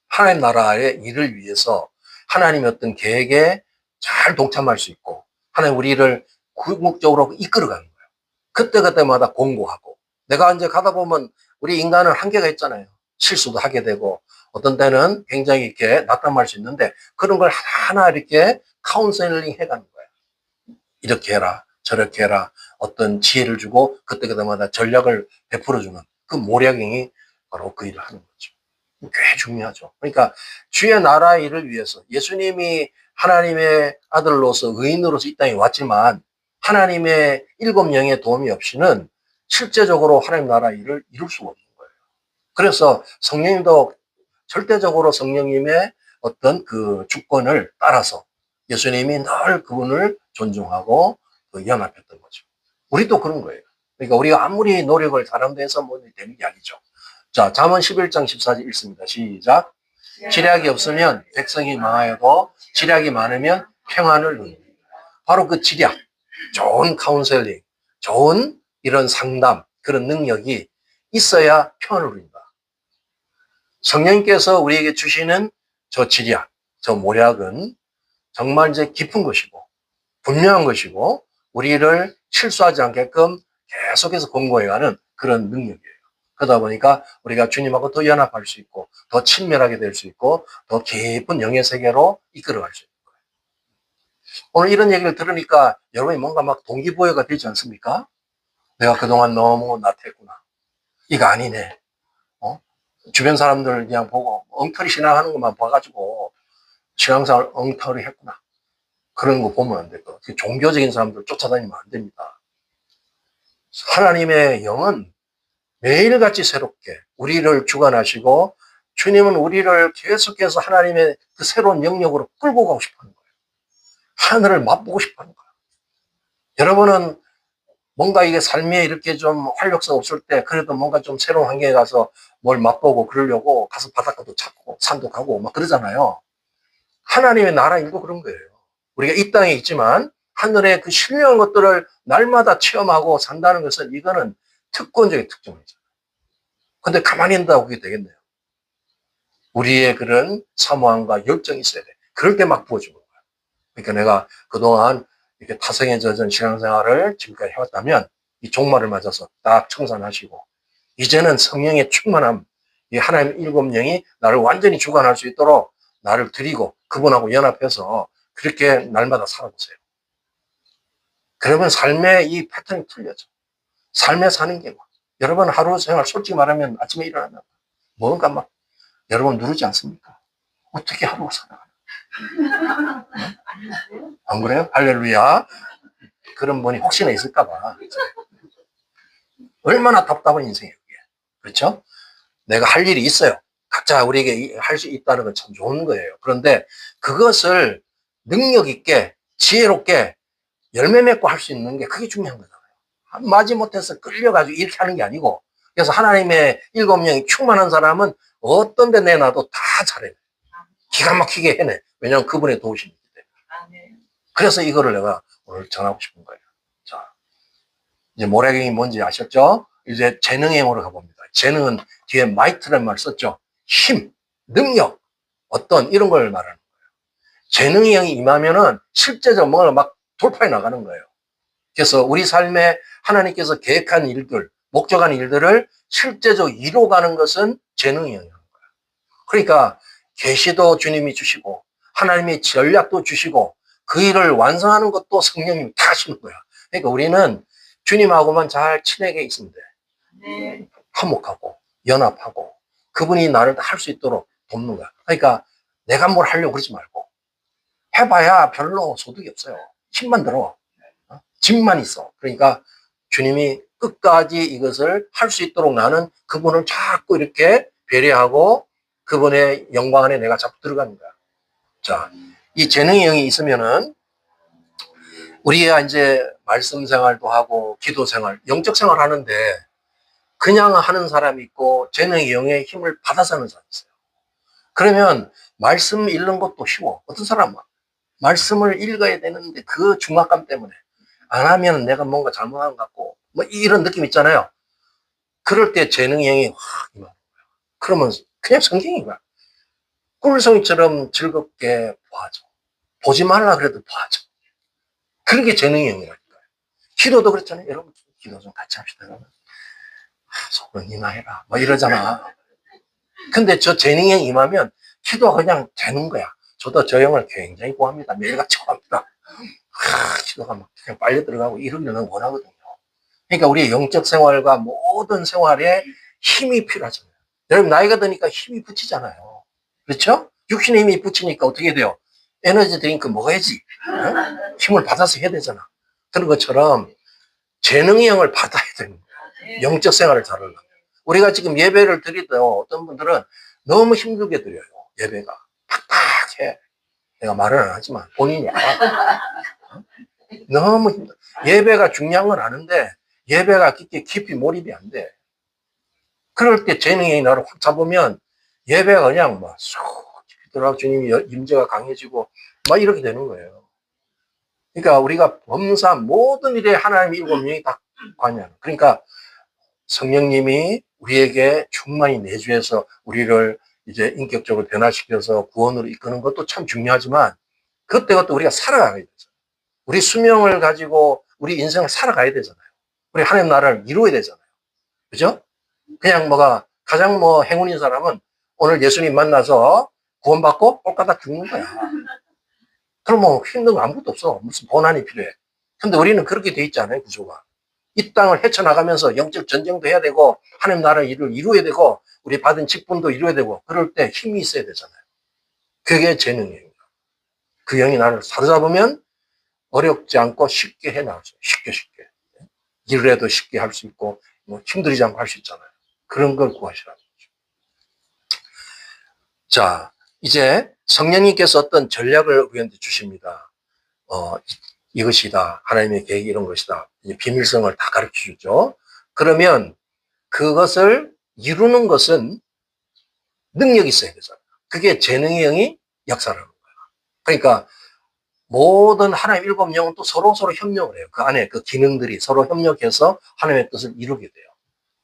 하나님 나라의 일을 위해서 하나님의 어떤 계획에 잘 동참할 수 있고 하나님 우리를 궁극적으로 이끌어가는 거예요. 그때그때마다 공고하고 내가 이제 가다 보면 우리 인간은 한계가 있잖아요. 실수도 하게 되고 어떤 때는 굉장히 이렇게 낙담할 수 있는데 그런 걸 하나하나 이렇게 카운셀링 해가는 거예요. 이렇게 해라 저렇게 해라 어떤 지혜를 주고 그때그때마다 전략을 베풀어주는 그 모략행이 바로 그 일을 하는 거죠. 꽤 중요하죠. 그러니까 주의 나라의 일을 위해서 예수님이 하나님의 아들로서 의인으로서 이 땅에 왔지만 하나님의 일곱 영의 도움이 없이는 실제적으로 하나님 나라의 일을 이룰 수가 없는 거예요. 그래서 성령님도 절대적으로 성령님의 어떤 그 주권을 따라서 예수님이 늘 그분을 존중하고 연합했던 거죠. 우리도 그런 거예요. 그러니까 우리가 아무리 노력을 사람도 해서 뭐 되는 게 아니죠. 자, 잠언 11장 14절 읽습니다. 시작. 지략이 없으면 백성이 망하여도 지략이 많으면 평안을 누립니다. 바로 그 지략, 좋은 카운셀링, 좋은 이런 상담, 그런 능력이 있어야 평안을 누린다. 성령님께서 우리에게 주시는 저 지략, 저 모략은 정말 이제 깊은 것이고 분명한 것이고 우리를 실수하지 않게끔 계속해서 공고해가는 그런 능력이에요. 그러다 보니까 우리가 주님하고 더 연합할 수 있고 더 친밀하게 될 수 있고 더 깊은 영의 세계로 이끌어갈 수 있는 거예요. 오늘 이런 얘기를 들으니까 여러분이 뭔가 막 동기부여가 되지 않습니까? 내가 그동안 너무 나태했구나. 이거 아니네. 주변 사람들 그냥 보고 엉터리 신앙하는 것만 봐가지고 신앙생활 엉터리 했구나. 그런 거 보면 안 되고 종교적인 사람들 쫓아다니면 안 됩니다. 하나님의 영은 매일같이 새롭게 우리를 주관하시고 주님은 우리를 계속해서 하나님의 그 새로운 영역으로 끌고 가고 싶어 하는 거예요. 하늘을 맛보고 싶어 하는 거예요. 여러분은 뭔가 이게 삶에 이렇게 좀 활력소 없을 때 그래도 뭔가 좀 새로운 환경에 가서 뭘 맛보고 그러려고 가서 바닷가도 찾고 산도 가고 막 그러잖아요. 하나님의 나라 일도 그런 거예요. 우리가 이 땅에 있지만 하늘의 그 신령한 것들을 날마다 체험하고 산다는 것은 이거는 특권적인 특종이죠. 근데 가만히 있다고 그게 되겠네요. 우리의 그런 사모함과 열정이 있어야 돼. 그럴 때 막 부어주는 거야. 그러니까 내가 그동안 이렇게 타성에 젖은 신앙생활을 지금까지 해왔다면 이 종말을 맞아서 딱 청산하시고 이제는 성령의 충만함, 이 하나님의 일곱 영이 나를 완전히 주관할 수 있도록 나를 드리고 그분하고 연합해서 그렇게 날마다 살아보세요. 그러면 삶의 이 패턴이 틀려져. 삶에 사는 게 뭐. 여러분 하루 생활 솔직히 말하면 아침에 일어나면 뭔가 막 여러분 누르지 않습니까? 어떻게 하루가 살아가나? 안 그래요? 할렐루야. 그런 분이 혹시나 있을까봐. 얼마나 답답한 인생이에요, 이게. 그렇죠? 내가 할 일이 있어요. 각자 우리에게 할 수 있다는 건 참 좋은 거예요. 그런데 그것을 능력 있게, 지혜롭게 열매 맺고 할 수 있는 게 그게 중요한 거잖아요. 마지못해서 끌려가지고 이렇게 하는 게 아니고, 그래서 하나님의 7명이 충만한 사람은 어떤 데 내놔도 다 잘해. 기가 막히게 해내. 왜냐하면 그분의 도우심이기 때문에. 그래서 이거를 내가 오늘 전하고 싶은 거예요. 자, 이제 모래경이 뭔지 아셨죠? 이제 재능형으로 가봅니다. 재능은 뒤에 마이트라는 말 썼죠. 힘, 능력, 어떤 이런 걸 말하는 거예요. 재능형이 임하면은 실제적으로 뭔가 막 돌파해 나가는 거예요. 그래서 우리 삶에 하나님께서 계획한 일들, 목적한 일들을 실제적으로 이루어가는 것은 재능형이라는 거예요. 그러니까 계시도 주님이 주시고 하나님의 전략도 주시고 그 일을 완성하는 것도 성령님이 다 하시는 거야. 그러니까 우리는 주님하고만 잘 친하게 있으면 돼. 네. 화목하고 연합하고 그분이 나를 할 수 있도록 돕는 거야. 그러니까 내가 뭘 하려고 그러지 말고 해봐야 별로 소득이 없어요. 힘만 들어. 집만 있어. 그러니까 주님이 끝까지 이것을 할 수 있도록 나는 그분을 자꾸 이렇게 배려하고 그분의 영광 안에 내가 자꾸 들어가는 거야. 자, 이 재능의 영이 있으면은 우리가 이제 말씀 생활도 하고 기도 생활, 영적 생활 하는데 그냥 하는 사람이 있고 재능의 영의 힘을 받아서 하는 사람이 있어요. 그러면 말씀 읽는 것도 쉬워. 어떤 사람은 말씀을 읽어야 되는데 그 중압감 때문에 안 하면 내가 뭔가 잘못한 것 같고 뭐 이런 느낌 있잖아요. 그럴 때 재능의 영이 확 임하는 거야. 그러면 그냥 성경인 거야. 꿀송이처럼 즐겁게 보아줘. 보지 말라 그래도 보아줘. 그런 게 재능의 영이라니까요. 기도도 그렇잖아요. 여러분 기도 좀 같이 합시다. 속은 임하해라. 뭐 이러잖아. 근데 저 재능의 영이 임하면 기도가 그냥 되는 거야. 저도 저 영을 굉장히 좋아합니다. 매일같이 좋아합니다. 기도가 막 그냥 빨려 들어가고 이런 걸 원하거든요. 그러니까 우리의 영적 생활과 모든 생활에 힘이 필요하잖아요. 여러분 나이가 드니까 힘이 붙이잖아요. 그렇죠? 육신의 힘이 붙이니까 어떻게 돼요? 에너지 드링크 먹어야지. 어? 힘을 받아서 해야 되잖아. 그런 것처럼 재능의 영을 받아야 되는 거예요. 영적 생활을 잘하려면. 우리가 지금 예배를 드리도 어떤 분들은 너무 힘들게 드려요. 예배가. 팍팍해. 내가 말은 안 하지만 본인이 알아. 너무 힘들어. 예배가 중요한 건 아는데 예배가 깊이 몰입이 안 돼. 그럴 때 재능이 나를 확 잡으면 예배가 그냥 막 쏙 깊이 들어가고 주님이 임재가 강해지고 막 이렇게 되는 거예요. 그러니까 우리가 범사한 모든 일에 하나님의 7명이 다 관여하는. 그러니까 성령님이 우리에게 충만히 내주해서 우리를 이제 인격적으로 변화시켜서 구원으로 이끄는 것도 참 중요하지만 그것도 우리가 살아가야 되잖아요. 우리 수명을 가지고 우리 인생을 살아가야 되잖아요. 우리 하나님 나라를 이루어야 되잖아요. 그죠? 그냥 뭐가 가장 뭐 행운인 사람은 오늘 예수님 만나서 구원받고 꼴까닥 죽는 거야. 그럼 뭐 힘든 거 아무것도 없어. 무슨 고난이 필요해. 근데 우리는 그렇게 돼 있지 않아요, 구조가. 이 땅을 헤쳐나가면서 영적 전쟁도 해야 되고 하나님 나라의 일을 이루어야 되고 우리 받은 직분도 이루어야 되고 그럴 때 힘이 있어야 되잖아요. 그게 재능이에요. 그 영이 나를 사로잡으면 어렵지 않고 쉽게 해나갈 수 있어요. 쉽게. 일을 해도 쉽게 할 수 있고 뭐 힘들지 않고 할 수 있잖아요. 그런 걸 구하시라는 거죠. 자, 이제 성령님께서 어떤 전략을 우리한테 주십니다. 이것이다. 하나님의 계획이 이런 것이다. 이제 비밀성을 다 가르쳐 주죠. 그러면 그것을 이루는 것은 능력이 있어야 되잖아요. 그게 재능의 영이 역사라는 거예요. 그러니까 모든 하나님 7영은 또 서로 협력을 해요. 그 안에 그 기능들이 서로 협력해서 하나님의 뜻을 이루게 돼요.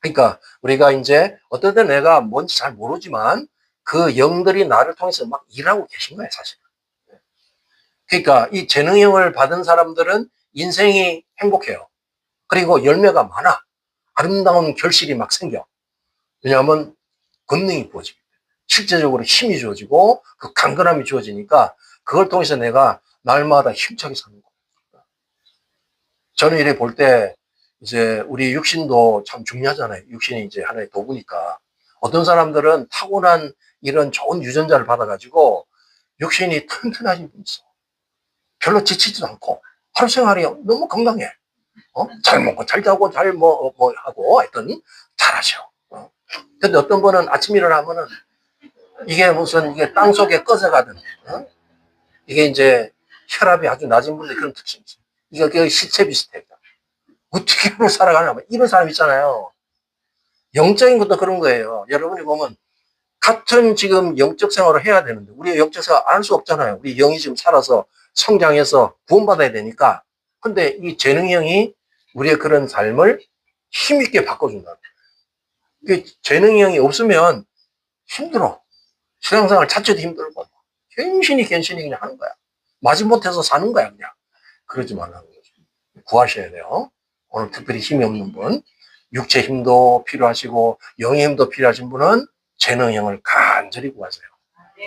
그러니까 우리가 이제 어떤 때 내가 뭔지 잘 모르지만 그 영들이 나를 통해서 막 일하고 계신 거예요, 사실은. 그러니까 이 재능형을 받은 사람들은 인생이 행복해요. 그리고 열매가 많아. 아름다운 결실이 막 생겨. 왜냐하면 권능이 부어지기 때문에. 실제적으로 힘이 주어지고 그 강건함이 주어지니까 그걸 통해서 내가 날마다 힘차게 사는 거예요. 저는 이래 볼 때 이제 우리 육신도 참 중요하잖아요. 육신이 이제 하나의 도구니까. 어떤 사람들은 타고난 이런 좋은 유전자를 받아가지고 육신이 튼튼하신 분이 있어. 별로 지치지도 않고 하루 생활이 너무 건강해. 잘 먹고 잘 자고 잘 뭐 하고 하여튼 잘하셔. 근데 어떤 분은 아침 일어나면은 이게 무슨 이게 땅 속에 꺼져가든 이게 이제 혈압이 아주 낮은 분들 그런 특징이 있어요. 이게 시체 비슷해. 어떻게 하루 살아가나 이런 사람 있잖아요. 영적인 것도 그런 거예요. 여러분이 보면 같은 지금 영적 생활을 해야 되는데 우리가 영적 생활 안 할 수 없잖아요. 우리 영이 지금 살아서 성장해서 구원받아야 되니까. 근데 이 재능형이 우리의 그런 삶을 힘있게 바꿔준다. 재능형이 없으면 힘들어. 신앙생활 자체도 힘들고 괜시니 그냥 하는 거야. 마지못해서 사는 거야 그냥. 그러지 말라는 거죠. 구하셔야 돼요. 오늘 특별히 힘이 없는 분, 육체 힘도 필요하시고 영의 힘도 필요하신 분은 재능형을 간절히 구하세요.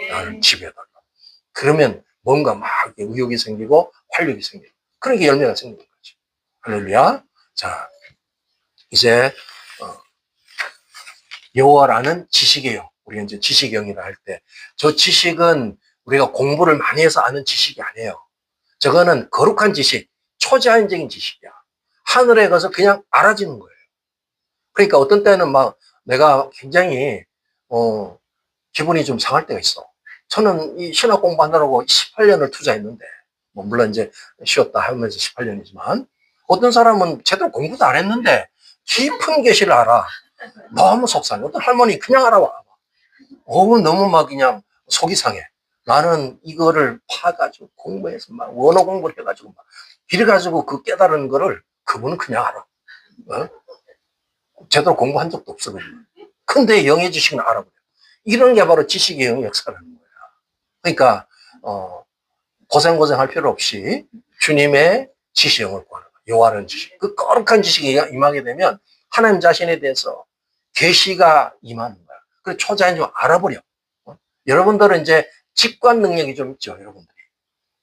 나를 지배해달라. 그러면 뭔가 막 의욕이 생기고 활력이 생기고 그러니까 열매가 생기는 거지. 할렐루야. 자, 이제 여호와라는 지식이에요. 우리가 이제 지식형이라 할 때 저 지식은 우리가 공부를 많이 해서 아는 지식이 아니에요. 저거는 거룩한 지식, 초자연적인 지식이야. 하늘에 가서 그냥 알아지는 거예요. 그러니까 어떤 때는 막 내가 굉장히 기분이 좀 상할 때가 있어. 저는 이 신학 공부하느라고 18년을 투자했는데 뭐 물론 이제 쉬었다 하면서 18년이지만 어떤 사람은 제대로 공부도 안 했는데 깊은 계시를 알아. 너무 속상해. 어떤 할머니 그냥 알아와. 너무 막 그냥 속이 상해. 나는 이거를 파가지고 공부해서 막 원어 공부를 해가지고 막 이래가지고 그 깨달은 거를 그분은 그냥 알아. 제대로 공부한 적도 없어. 근데 영의 지식은 알아버려. 이런 게 바로 지식의 영의 역사라는 거야. 그러니까 고생할 필요 없이 주님의 지식을 구하는 거야. 여호와라는 지식. 그 거룩한 지식이 임하게 되면 하나님 자신에 대해서 계시가 임하는 거야. 그래서 초자연 좀 알아버려. 여러분들은 이제 직관 능력이 좀 있죠, 여러분들이.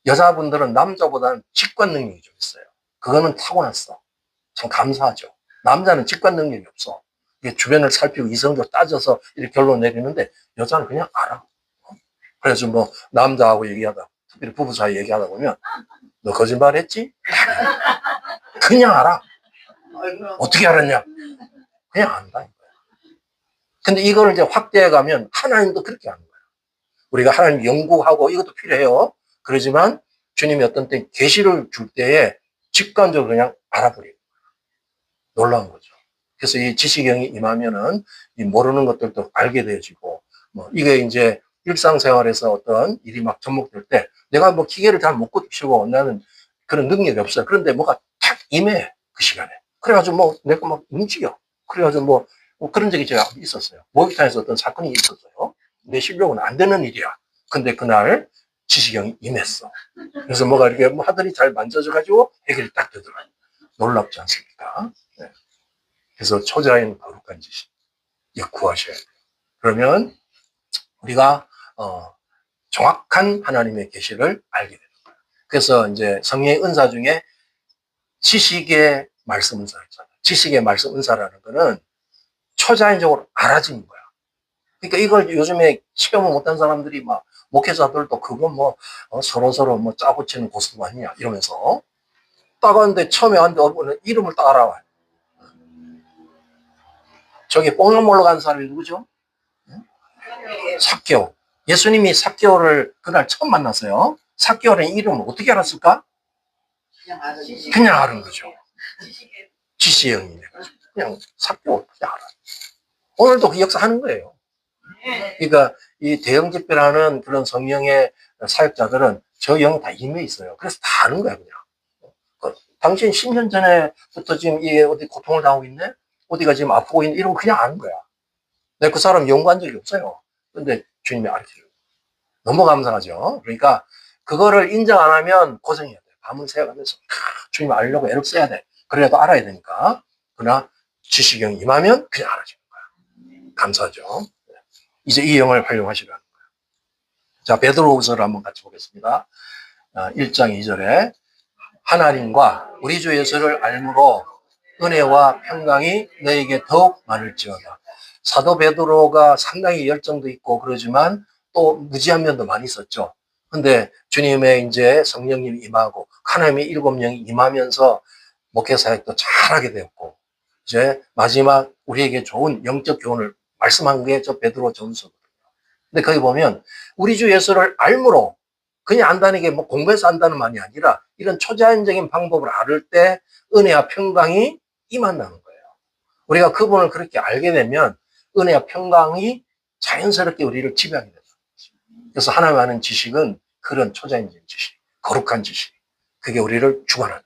여자분들은 남자보다는 직관 능력이 좀 있어요. 그거는 타고났어. 참 감사하죠. 남자는 직관 능력이 없어. 이게 주변을 살피고 이성적으로 따져서 이렇게 결론 내리는데 여자는 그냥 알아. 그래서 뭐 남자하고 얘기하다, 특별히 부부 사이 얘기하다 보면 너 거짓말했지? 그냥 알아. 어떻게 알았냐? 그냥 안다. 근데 이걸 이제 확대해 가면 하나님도 그렇게 하는 거야. 우리가 하나님 연구하고 이것도 필요해요. 그러지만 주님이 어떤 때 계시를 줄 때에 직관적으로 그냥 알아버리는 거예요. 놀라운 거죠. 그래서 이 지식형이 임하면은 이 모르는 것들도 알게 되어지고 뭐 이게 이제 일상생활에서 어떤 일이 막 접목될 때 내가 뭐 기계를 잘 못 고치고 나는 그런 능력이 없어요. 그런데 뭐가 탁 임해 그 시간에. 그래가지고 뭐 내가 막 움직여. 그래가지고 뭐 그런 적이 제가 있었어요. 목욕탕에서 어떤 사건이 있었어요. 내 실력은 안 되는 일이야. 근데 그날 지식형이 임했어. 그래서 뭐가 이렇게 뭐 하더니 잘 만져져가지고 해결이 딱 되더라고요. 놀랍지 않습니까? 네. 그래서 초자연 거룩한 지식 구하셔야 돼요. 그러면 우리가 정확한 하나님의 계시를 알게 되는 거예요. 그래서 이제 성령의 은사 중에 지식의 말씀 은사 있잖아요. 지식의 말씀 은사라는 거는 초자연적으로 알아지는 거야. 그러니까 이걸 요즘에 시험을 못한 사람들이 막 목회자들도 그거 뭐 서로 뭐 짜고 치는 고스톱 아니냐 이러면서 따가는데 처음에 왔는데 이름을 딱 알아와요. 저기 뽕나무 먹으러 간 사람이 누구죠? 삭개오. 예수님이 삭개오를 그날 처음 만났어요. 삭개오의 이름을 어떻게 알았을까? 그냥 아는 거죠. 지시형이네. 그냥 삭개오 그냥 알아. 오늘도 그 역사 하는 거예요. 그러니까 이 대형 집회라는 그런 성령의 사역자들은 저 영 다 임해 있어요. 그래서 다 아는 거야 그냥. 당신 10년 전에부터 지금 이 어디 고통을 당하고 있네? 어디가 지금 아프고 있네? 이런 거 그냥 아는 거야. 내가 그 사람 연구한 적이 없어요. 근데 주님이 알려줘요. 너무 감사하죠. 그러니까 그거를 인정 안 하면 고생해야 돼. 밤을 새워가면서 주님 알려고 애를 써야 돼. 그래도 알아야 되니까. 그러나 지식형이 임하면 그냥 알아지는 거야. 감사하죠. 이제 이 영을 활용하시라는 거예요. 자, 베드로후서를 한번 같이 보겠습니다. 1장 2절에 하나님과 우리 주 예수를 알므로 은혜와 평강이 너에게 더욱 많을지어다. 사도 베드로가 상당히 열정도 있고 그러지만 또 무지한 면도 많이 있었죠. 근데 주님의 이제 성령님이 임하고 하나님의 일곱 영이 임하면서 목회 사역도 잘하게 되었고, 이제 마지막 우리에게 좋은 영적 교훈을 말씀한 게 저 베드로 전서거든요. 근데 거기 보면 우리 주 예수를 알므로 그냥 안다는 게 뭐 공부해서 안다는 말이 아니라 이런 초자연적인 방법을 알을 때 은혜와 평강이 임한다는 거예요. 우리가 그분을 그렇게 알게 되면 은혜와 평강이 자연스럽게 우리를 지배하게 됩니다. 그래서 하나님 아는 지식은 그런 초자연적인 지식, 거룩한 지식, 그게 우리를 주관하는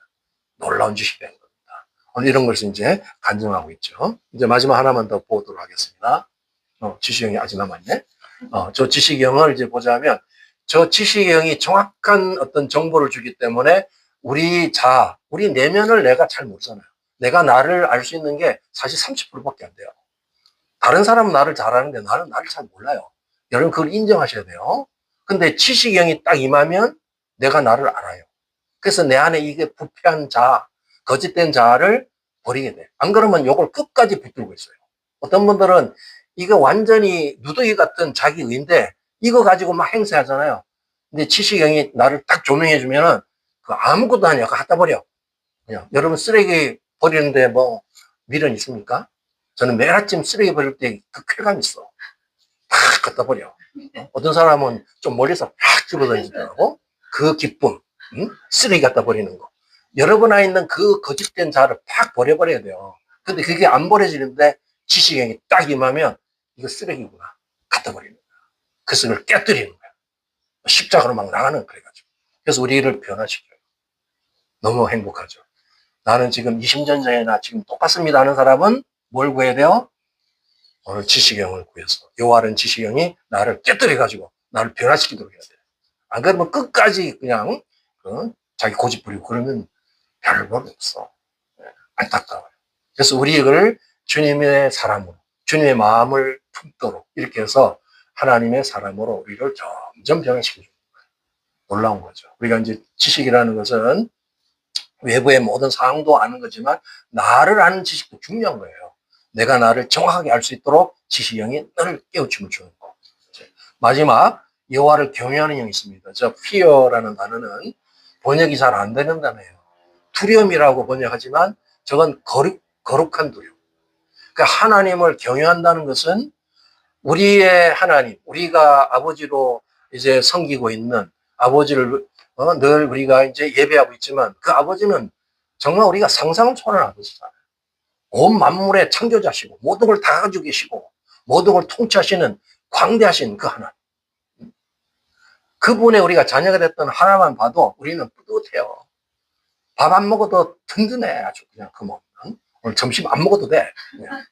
놀라운 지식이 된 겁니다. 오늘 이런 것을 이제 간증하고 있죠. 이제 마지막 하나만 더 보도록 하겠습니다. 지식형이 아직 남았네. 저 지식형을 이제 보자면, 저 지식형이 정확한 어떤 정보를 주기 때문에 우리 내면을 내가 잘 모르잖아요. 내가 나를 알 수 있는 게 사실 30%밖에 안 돼요. 다른 사람은 나를 잘 아는데 나는 나를 잘 몰라요. 여러분 그걸 인정하셔야 돼요. 근데 지식형이 딱 임하면 내가 나를 알아요. 그래서 내 안에 이게 부패한 자아, 거짓된 자아를 버리게 돼. 안 그러면 이걸 끝까지 붙들고 있어요. 어떤 분들은 이거 완전히 누더기 같은 자기 의인데 이거 가지고 막 행세하잖아요. 근데 지식형이 나를 딱 조명해주면은 그 아무것도 아니야. 그거 갖다 버려. 그냥. 여러분 쓰레기 버리는데 뭐 미련 있습니까? 저는 매일 아침 쓰레기 버릴 때 그 쾌감 있어. 팍 갖다 버려. 어떤 사람은 좀 멀리서 팍 집어던지더라고. 그 기쁨, 쓰레기 갖다 버리는 거. 여러분 안에 있는 그 거짓된 자를 팍 버려버려야 돼요. 근데 그게 안 버려지는데 지식형이 딱 임하면 이거 쓰레기구나. 갖다 버리는 거야. 그래서 그걸 깨뜨리는 거야. 십자가로 막 나가는 그래가지고. 그래서 우리를 변화시켜요. 너무 행복하죠. 나는 지금 20년 전이나 지금 똑같습니다 하는 사람은 뭘 구해야 돼요? 오늘 지식형을 구해서 요하는 지식형이 나를 깨뜨려가지고 나를 변화시키도록 해야 돼요. 안 그러면 끝까지 그냥 자기 고집 부리고 그러면 별 볼 없어. 안타까워요. 그래서 우리를 주님의 사람으로, 주님의 마음을 품도록 이렇게 해서 하나님의 사람으로 우리를 점점 변화시켜주는 거예요. 놀라운 거죠. 우리가 이제 지식이라는 것은 외부의 모든 상황도 아는 거지만 나를 아는 지식도 중요한 거예요. 내가 나를 정확하게 알 수 있도록 지식형이 너를 깨우침을 주는 거. 마지막 여호와를 경외하는 형이 있습니다. 저 fear라는 단어는 번역이 잘 안 되는 단어예요. 두려움이라고 번역하지만 저건 거룩한 두려움. 그러니까 하나님을 경외한다는 것은 우리의 하나님, 우리가 아버지로 이제 섬기고 있는 아버지를 늘 우리가 이제 예배하고 있지만 그 아버지는 정말 우리가 상상을 초월한 아버지잖아요. 온 만물의 창조자시고 모든 걸 다 가지고 계시고 모든 걸 통치하시는 광대하신 그 하나님. 그분의 우리가 자녀가 됐던 하나만 봐도 우리는 뿌듯해요. 밥 안 먹어도 든든해. 아주 그냥 그 몸. 오늘 점심 안 먹어도 돼. 그냥.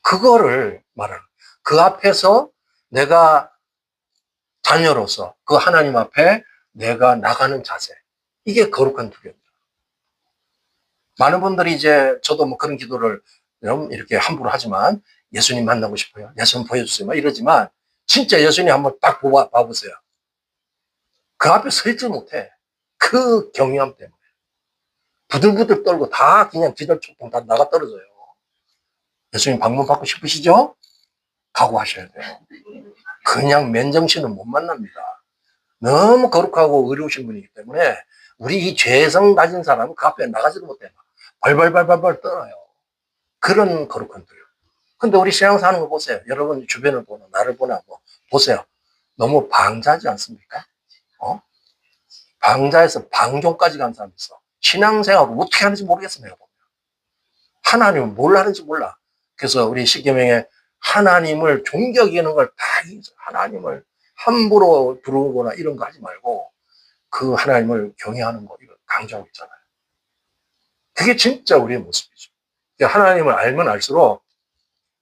그거를 말하는. 그 앞에서 내가 자녀로서 그 하나님 앞에 내가 나가는 자세. 이게 거룩한 두려움이다. 많은 분들이 이제 저도 뭐 그런 기도를 이렇게 함부로 하지만 예수님 만나고 싶어요. 예수님 보여주세요. 막 이러지만 진짜 예수님 한번 딱 봐보세요. 그 앞에 서 있지 못해. 그 경외함 때문에. 부들부들 떨고 다 그냥 기절초풍 다 나가 떨어져요. 예수님 방문 받고 싶으시죠? 각오하셔야 돼요. 그냥 맨정신은 못 만납니다. 너무 거룩하고 의로우신 분이기 때문에 우리 이 죄성 가진 사람은 그 앞에 나가지도 못해요. 발발발발발 떨어요. 그런 거룩한 두려움. 근데 우리 신앙 사는 거 보세요. 여러분 주변을 보나 나를 보나 뭐 보세요. 너무 방자지 않습니까? 방자에서 방종까지 간 사람이 있어. 신앙생활을 어떻게 하는지 모르겠어 내가 보면. 하나님은 뭘 하는지 몰라. 그래서 우리 십계명에 하나님을 존경하는 걸 다 하나님을 함부로 부르거나 이런 거 하지 말고 그 하나님을 경외하는 거 이거 강조하고 있잖아요. 그게 진짜 우리의 모습이죠. 하나님을 알면 알수록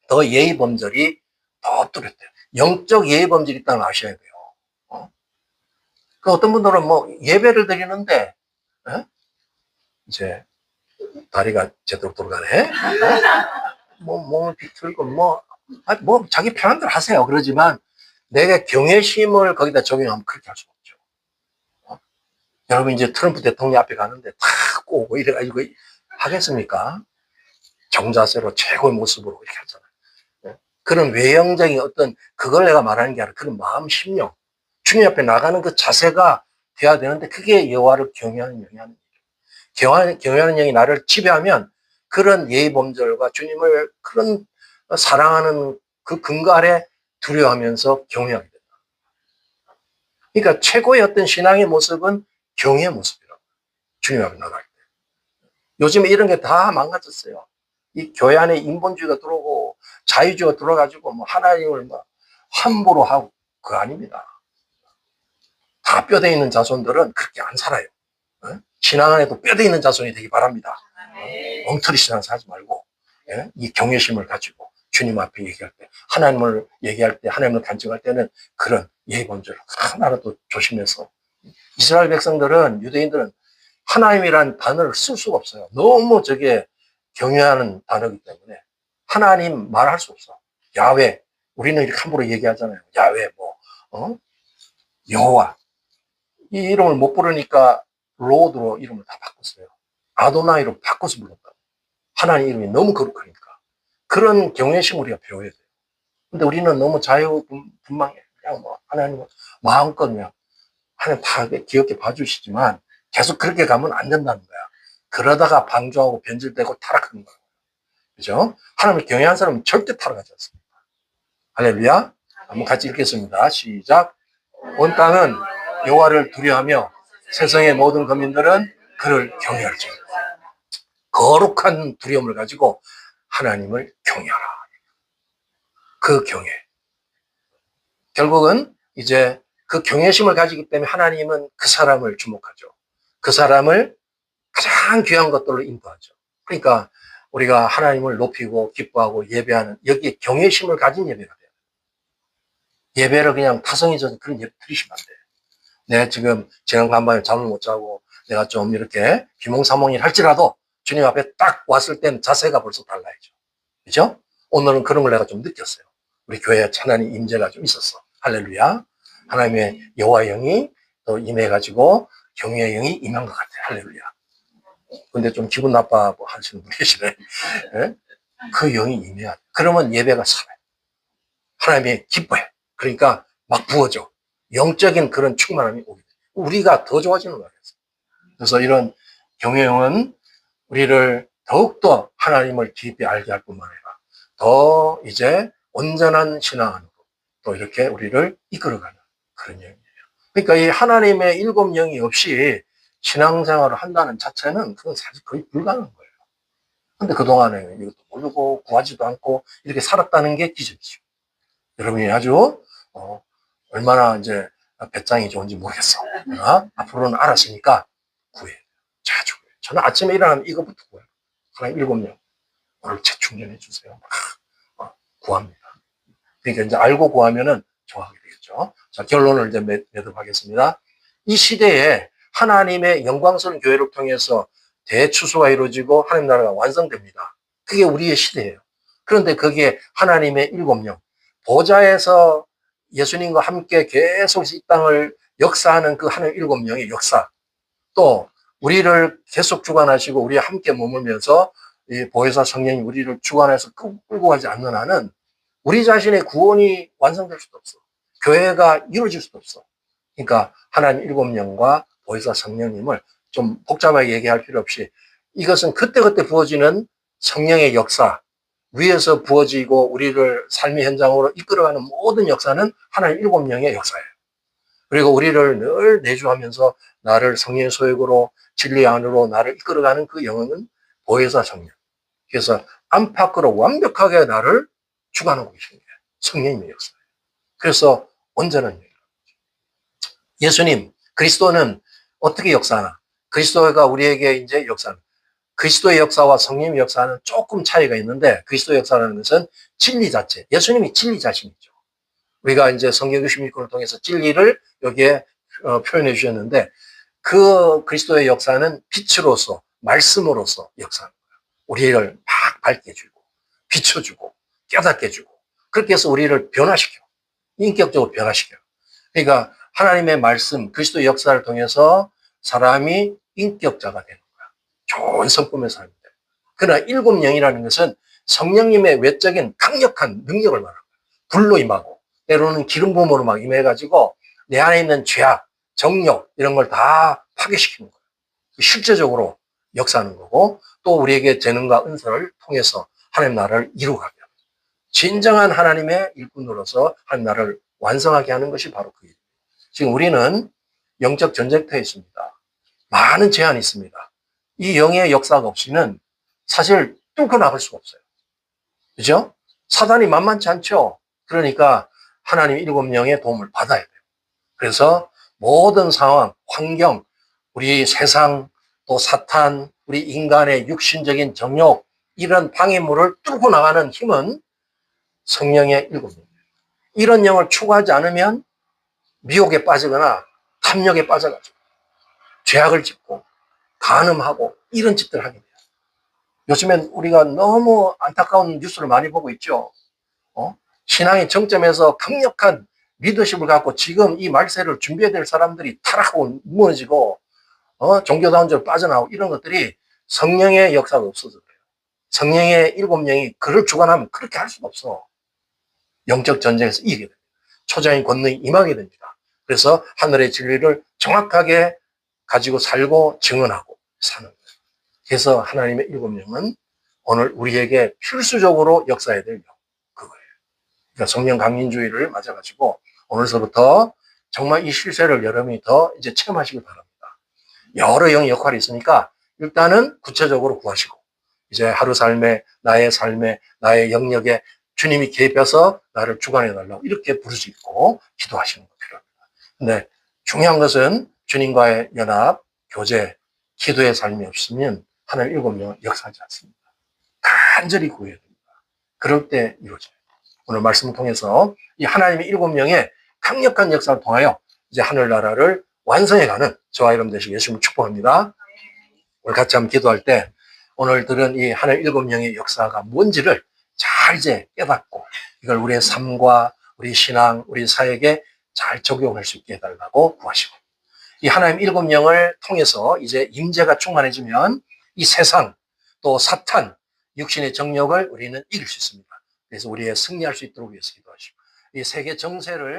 더 예의 범절이 더 뚜렷해요. 영적 예의 범절이 있다는 걸 아셔야 돼요. 그 어떤 분들은 뭐 예배를 드리는데 이제 다리가 제대로 돌아가네. 뭐 몸을 비틀고 뭐 자기 편한 대로 하세요. 그러지만 내가 경외심을 거기다 적용하면 그렇게 할 수가 없죠. 여러분 이제 트럼프 대통령 앞에 가는데 탁 꼬고 이래가지고 하겠습니까? 정자세로 최고의 모습으로 이렇게 하잖아요. 그런 외형적인 어떤 그걸 내가 말하는 게 아니라 그런 마음 심령, 주님 앞에 나가는 그 자세가 돼야 되는데 그게 여호와를 경외하는 영이 하는 일이에요. 경외하는 영이 나를 지배하면 그런 예의 범절과 주님을 그런 사랑하는 그 근거 아래 두려워하면서 경외하게 된다. 그러니까 최고의 어떤 신앙의 모습은 경외의 모습이라고. 주님 앞에 나갈 때. 요즘에 이런 게 다 망가졌어요. 이 교회 안에 인본주의가 들어오고 자유주의가 들어가지고 뭐 하나님을 뭐 함부로 하고 그거 아닙니다. 다 뼈대 있는 자손들은 그렇게 안 살아요. 신앙 안에도 뼈대 있는 자손이 되기 바랍니다. 엉터리 신앙 하지 말고 이 경외심을 가지고 주님 앞에 얘기할 때 하나님을 얘기할 때 하나님을 간증할 때는 그런 예의 범절 하나라도 조심해서 이스라엘 백성들은 유대인들은 하나님이란 단어를 쓸 수가 없어요. 너무 저게 경외하는 단어이기 때문에 하나님 말할 수 없어. 야훼 우리는 이렇게 함부로 얘기하잖아요. 야훼 여호와 이 이름을 못 부르니까 로드로 이름을 다 바꿨어요. 아도나이로 바꿔서 불렀다. 하나님 이름이 너무 거룩하니까. 그런 경외심 우리가 배워야 돼요. 근데 우리는 너무 자유분방해. 그냥 뭐 하나님 마음껏 그냥 하나님 다 귀엽게 봐주시지만 계속 그렇게 가면 안 된다는 거야. 그러다가 방조하고 변질되고 타락하는 거야. 그죠? 하나님을 경외한 사람은 절대 타락하지 않습니다. 할렐루야. 한번 같이 읽겠습니다. 시작. 온 땅은 여호와를 두려워하며 세상의 모든 거민들은 그를 경외할지. 거룩한 두려움을 가지고 하나님을 경외하라. 그 경외. 결국은 이제 그 경외심을 가지기 때문에 하나님은 그 사람을 주목하죠. 그 사람을 가장 귀한 것들로 인도하죠. 그러니까 우리가 하나님을 높이고 기뻐하고 예배하는 여기에 경외심을 가진 예배가 돼요. 예배를 그냥 타성이 져서 그런 예배 드리시면 안 돼요. 내가 지금 지난 간밤에 잠을 못 자고 내가 좀 이렇게 비몽사몽일 할지라도 주님 앞에 딱 왔을 때는 자세가 벌써 달라야죠. 그죠? 오늘은 그런 걸 내가 좀 느꼈어요. 우리 교회에 하나님 임재가 좀 있었어. 할렐루야. 하나님의 여호와 영이 또 임해가지고 경외의 영이 임한 것 같아요. 할렐루야. 근데 좀 기분 나빠 하시는 분 계시네. 네? 그 영이 임해야 돼. 그러면 예배가 살아요. 하나님이 기뻐해. 그러니까 막 부어져. 영적인 그런 충만함이 오게 돼. 우리가 더 좋아지는 거예요. 그래서 이런 경외형은 우리를 더욱더 하나님을 깊이 알게 할 뿐만 아니라 더 이제 온전한 신앙 안으로 또 이렇게 우리를 이끌어가는 그런 영이에요. 그러니까 이 하나님의 일곱 영이 없이 신앙생활을 한다는 자체는 그건 사실 거의 불가능한 거예요. 근데 그동안에 이것도 모르고 구하지도 않고 이렇게 살았다는 게 기적이죠. 여러분이 아주 얼마나 이제 배짱이 좋은지 모르겠어. 앞으로는 알았으니까 구해. 자주 구해. 저는 아침에 일어나면 이거부터 구해요. 하나님 일곱 명. 오늘 재충전해 주세요. 구합니다. 그러니까 이제 알고 구하면은 정확하게 되겠죠. 자, 결론을 이제 매듭하겠습니다. 이 시대에 하나님의 영광스러운 교회를 통해서 대추수가 이루어지고 하나님 나라가 완성됩니다. 그게 우리의 시대예요. 그런데 거기에 하나님의 일곱 명, 보좌에서 예수님과 함께 계속 이 땅을 역사하는 그 하나님 일곱 명의 역사, 또 우리를 계속 주관하시고 우리와 함께 머물면서 이 보혜사 성령이 우리를 주관해서 끌고 가지 않는 한은 우리 자신의 구원이 완성될 수도 없어. 교회가 이루어질 수도 없어. 그러니까 하나님 일곱 영과 보혜사 성령님을 좀 복잡하게 얘기할 필요 없이 이것은 그때그때 부어지는 성령의 역사, 위에서 부어지고 우리를 삶의 현장으로 이끌어가는 모든 역사는 하나님 일곱 영의 역사예요. 그리고 우리를 늘 내주하면서 나를 성령의 소욕으로 진리 안으로 나를 이끌어가는 그 영은 보혜사 성령. 그래서 안팎으로 완벽하게 나를 주관하고 계신 거예요. 성령님의 역사예요. 그래서 온전한 영이라고 하죠. 예수님, 그리스도는 어떻게 역사하나? 그리스도가 우리에게 이제 역사하는. 그리스도의 역사와 성령의 역사는 조금 차이가 있는데 그리스도의 역사라는 것은 진리 자체. 예수님이 진리 자신이죠. 우리가 이제 성경 66권을 통해서 진리를 여기에 표현해 주셨는데 그 그리스도의 역사는 빛으로서 말씀으로서 역사하는 거예요. 우리를 막 밝게 해주고 비춰주고 깨닫게 해주고 그렇게 해서 우리를 변화시켜. 인격적으로 변화시켜요. 그러니까 하나님의 말씀, 그리스도의 역사를 통해서 사람이 인격자가 되는 거야. 좋은 성품의 삶인데. 그러나 일곱 영이라는 것은 성령님의 외적인 강력한 능력을 말합니다. 불로 임하고 때로는 기름 부음으로 막 임해가지고 내 안에 있는 죄악, 정욕 이런 걸 다 파괴시키는 거예요. 실제적으로 역사하는 거고 또 우리에게 재능과 은사를 통해서 하나님 나라를 이루어가며 진정한 하나님의 일꾼으로서 하나님 나라를 완성하게 하는 것이 바로 그 일입니다. 지금 우리는 영적 전쟁터에 있습니다. 많은 제한이 있습니다. 이 영의 역사가 없이는 사실 뚫고 나갈 수가 없어요. 그죠? 사단이 만만치 않죠? 그러니까 하나님 일곱 영의 도움을 받아야 돼요. 그래서 모든 상황, 환경, 우리 세상, 또 사탄, 우리 인간의 육신적인 정욕, 이런 방해물을 뚫고 나가는 힘은 성령의 일곱 영. 이런 영을 추구하지 않으면 미혹에 빠지거나 탐욕에 빠져가지고 죄악을 짓고 간음하고 이런 짓들을 하게 돼요. 요즘엔 우리가 너무 안타까운 뉴스를 많이 보고 있죠. 신앙의 정점에서 강력한 리더십을 갖고 지금 이 말세를 준비해야 될 사람들이 타락하고 무너지고 종교다운적으로 빠져나오고 이런 것들이 성령의 역사가 없어서 그래요. 성령의 일곱 영이 그를 주관하면 그렇게 할 수가 없어. 영적 전쟁에서 이기게 됩니다. 초자인 권능이 임하게 됩니다. 그래서 하늘의 진리를 정확하게 가지고 살고 증언하고 사는 거예요. 그래서 하나님의 일곱 영은 오늘 우리에게 필수적으로 역사해야 될 영, 그거예요. 그러니까 성령 강림주의를 맞아가지고 오늘서부터 정말 이 실세를 여러분이 더 이제 체험하시길 바랍니다. 여러 영의 역할이 있으니까 일단은 구체적으로 구하시고 이제 하루 삶에 나의 영역에 주님이 개입해서 나를 주관해달라고 이렇게 부르짖고 기도하시는 거 필요합니다. 근데 중요한 것은 주님과의 연합, 교제, 기도의 삶이 없으면 하나님 일곱 영은 역사하지 않습니다. 간절히 구해야 됩니다. 그럴 때 이루어져요. 오늘 말씀을 통해서 이 하나님의 일곱 영의 강력한 역사를 통하여 이제 하늘나라를 완성해가는 저와 여러분 되시고 예수님을 축복합니다. 오늘 같이 한번 기도할 때 오늘 들은 이 하나님 일곱 영의 역사가 뭔지를 잘 이제 깨닫고 이걸 우리의 삶과 우리 신앙, 우리 사역에 잘 적용할 수 있게 해달라고 구하시고 이 하나님 일곱 영을 통해서 이제 임재가 충만해지면 이 세상 또 사탄, 육신의 정욕을 우리는 이길 수 있습니다. 그래서 우리의 승리할 수 있도록 위해서 기도하시고 이 세계 정세를